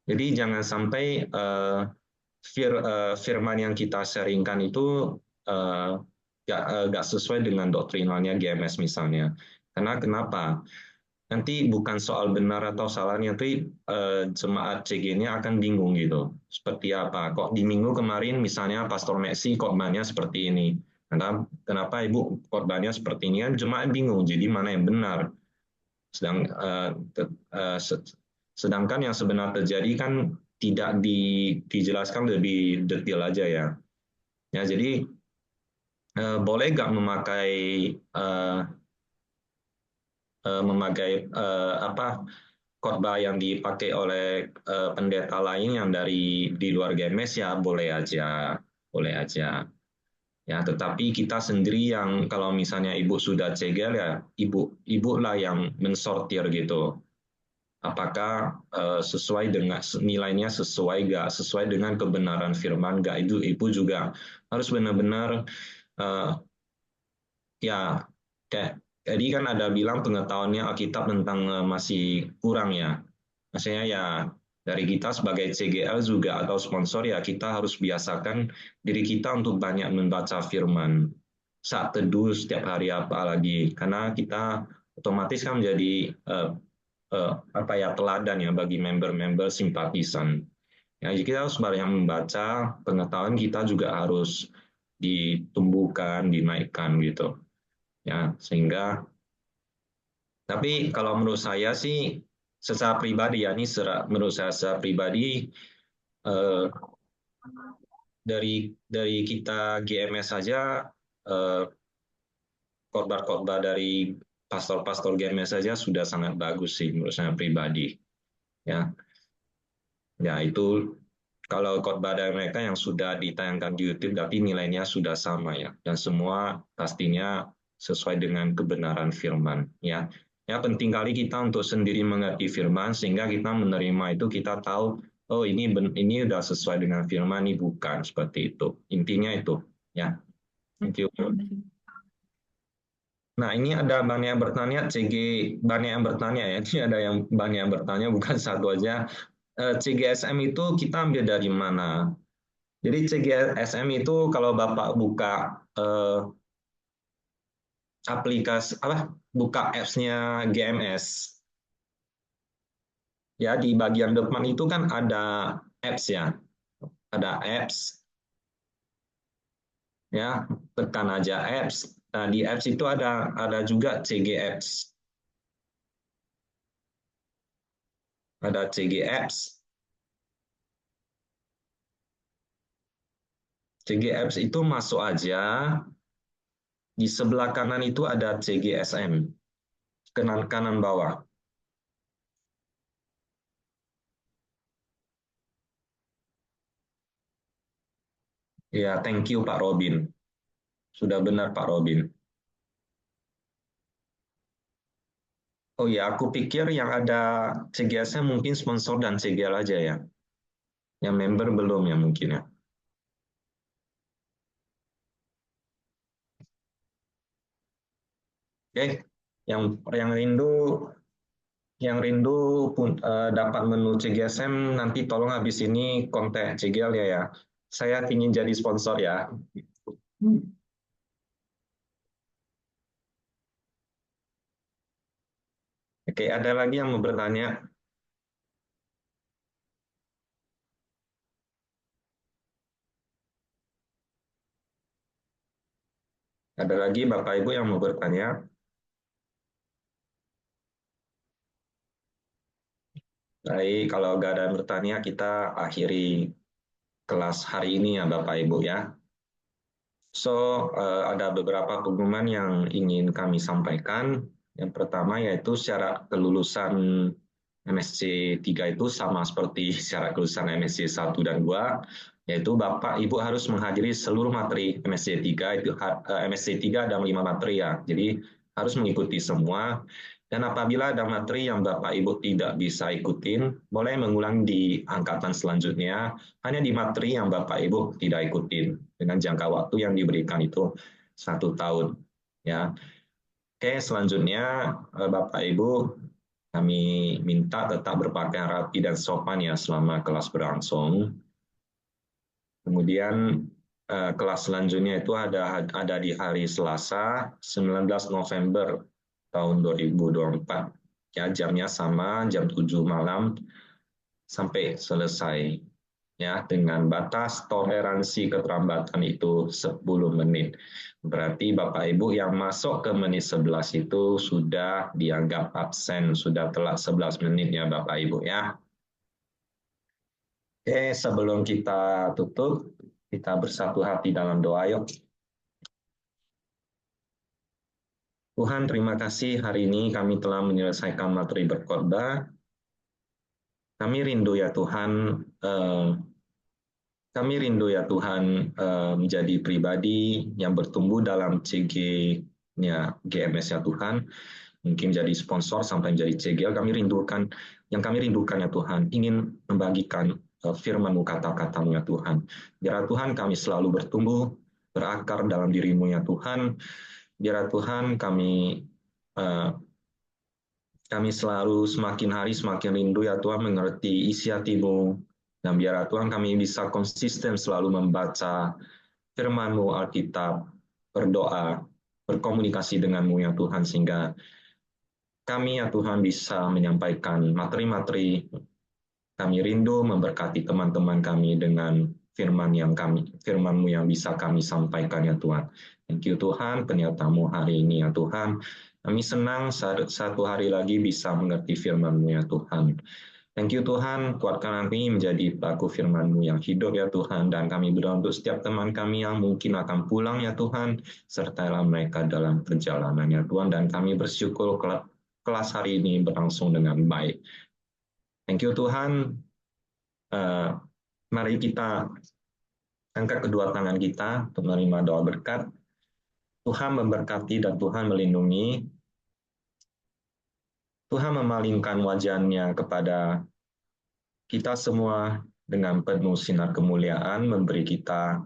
Jadi jangan sampai firman yang kita sharingkan itu nggak sesuai dengan doktrinalnya GMS misalnya. Karena kenapa? Nanti bukan soal benar atau salahnya, tapi jemaat CG-nya akan bingung gitu. Seperti apa? Kok di minggu kemarin misalnya Pastor Messi khotbahnya seperti ini. Kenapa Ibu khotbahnya seperti ini? Kan jemaat bingung, jadi mana yang benar? Sedangkan yang sebenarnya terjadi kan tidak dijelaskan lebih detail aja ya. Ya jadi boleh nggak memakai khotbah yang dipakai oleh pendeta lain yang di luar GMS ya boleh aja, boleh aja. Ya, tetapi kita sendiri yang kalau misalnya ibu sudah cegel ya ibu lah yang mensortir gitu. Apakah sesuai dengan nilainya sesuai nggak sesuai dengan kebenaran firman nggak, itu ibu juga harus benar-benar ya kayak jadi kan ada bilang pengetahuannya Alkitab tentang masih kurang ya. Maksudnya ya dari kita sebagai CGL juga atau sponsor ya kita harus biasakan diri kita untuk banyak membaca firman saat teduh setiap hari apalagi karena kita otomatis kan menjadi teladan ya bagi member-member simpatisan. Ya, jadi kita harus banyak membaca, pengetahuan kita juga harus ditumbuhkan, dinaikkan gitu. Ya, sehingga tapi kalau menurut saya sih secara pribadi ya menurut saya secara pribadi eh, dari kita GMS saja khotbah-khotbah dari pastor-pastor GMS saja sudah sangat bagus sih menurut saya pribadi. Ya, ya itu kalau khotbah dari mereka yang sudah ditayangkan di YouTube, tapi nilainya sudah sama ya, dan semua pastinya sesuai dengan kebenaran firman. Ya, ya penting kali kita untuk sendiri mengerti firman sehingga kita menerima itu kita tahu, oh ini udah sesuai dengan firman, ini bukan seperti itu. Intinya itu. Ya, thank you. Nah, ini ada banyak yang bertanya, CG banyak yang bertanya ya. Ini ada yang banyak yang bertanya, bukan satu aja. CGSM itu kita ambil dari mana? Jadi CGSM itu kalau Bapak buka aplikasi buka apps-nya GMS. Ya, di bagian depan itu kan ada apps ya. Ada apps. Ya, tekan aja apps. Nah, di apps itu ada juga CG apps. Ada CG apps. CG apps itu masuk aja. Di sebelah kanan itu ada CGSM. Kanan bawah. Ya, thank you Pak Robin. Sudah benar Pak Robin. Oh ya, aku pikir yang ada CGS-nya mungkin sponsor dan CGL aja ya. Yang member belum ya mungkin ya. Oke, yang rindu dapat menu CGSM nanti tolong habis ini kontak CGL ya. Saya ingin jadi sponsor ya. Oke, ada lagi yang mau bertanya? Ada lagi Bapak Ibu yang mau bertanya? Baik, kalau nggak ada yang bertanya, kita akhiri kelas hari ini ya Bapak Ibu ya. Ada beberapa pengumuman yang ingin kami sampaikan. Yang pertama yaitu syarat kelulusan MSc 3 itu sama seperti syarat kelulusan MSc 1 dan 2, yaitu Bapak Ibu harus menghadiri seluruh materi MSc 3, MSc 3 ada 5 materi ya. Jadi harus mengikuti semua. Dan apabila ada materi yang Bapak Ibu tidak bisa ikutin, boleh mengulang di angkatan selanjutnya, hanya di materi yang Bapak Ibu tidak ikutin, dengan jangka waktu yang diberikan itu 1 tahun. Ya. Oke, selanjutnya Bapak Ibu, kami minta tetap berpakaian rapi dan sopan ya selama kelas berlangsung. Kemudian kelas selanjutnya itu ada di hari Selasa, 19 November tahun 2024. Ya, jamnya sama, jam 7 malam sampai selesai. Ya, dengan batas toleransi keterlambatan itu 10 menit. Berarti Bapak Ibu yang masuk ke menit 11 itu sudah dianggap absen, sudah telat 11 menit ya Bapak Ibu ya. Oke, sebelum kita tutup, kita bersatu hati dalam doa yuk. Tuhan, terima kasih hari ini kami telah menyelesaikan materi berkhotbah. Kami rindu ya Tuhan, menjadi pribadi yang bertumbuh dalam CG-nya GMS ya Tuhan. Mungkin jadi sponsor sampai menjadi CGL. Yang kami rindukan ya Tuhan, ingin membagikan firman-Mu, kata-kata-Mu ya Tuhan. Biar Tuhan kami selalu bertumbuh, berakar dalam diri-Mu ya Tuhan. Biar Tuhan kami selalu semakin hari semakin rindu ya Tuhan mengerti isi hati-Mu. Dan biar Tuhan kami bisa konsisten selalu membaca firman-Mu, Alkitab, berdoa, berkomunikasi dengan-Mu ya Tuhan, sehingga kami ya Tuhan bisa menyampaikan materi-materi. Kami rindu memberkati teman-teman kami dengan firman-Mu yang bisa kami sampaikan ya Tuhan. Thank you Tuhan, penyertamu hari ini ya Tuhan. Kami senang satu hari lagi bisa mengerti firman-Mu ya Tuhan. Thank you Tuhan, kuatkan kami menjadi pelaku firman-Mu yang hidup ya Tuhan. Dan kami berdoa untuk setiap teman kami yang mungkin akan pulang ya Tuhan. Sertailah mereka dalam perjalanan ya Tuhan. Dan kami bersyukur kelas hari ini berlangsung dengan baik. Thank you Tuhan. Mari kita angkat kedua tangan kita untuk menerima doa berkat. Tuhan memberkati dan Tuhan melindungi. Tuhan memalingkan wajah-Nya kepada kita semua dengan penuh sinar kemuliaan, memberi kita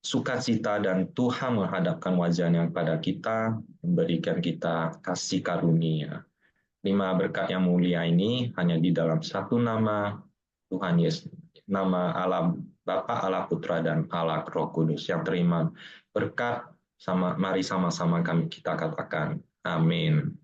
sukacita, dan Tuhan menghadapkan wajah-Nya kepada kita, memberikan kita kasih karunia. 5 berkat yang mulia ini hanya di dalam satu nama Tuhan Yesus, nama Allah Bapa, Allah Putra, dan Allah Roh Kudus. Yang terima berkat, mari sama-sama kita katakan amin.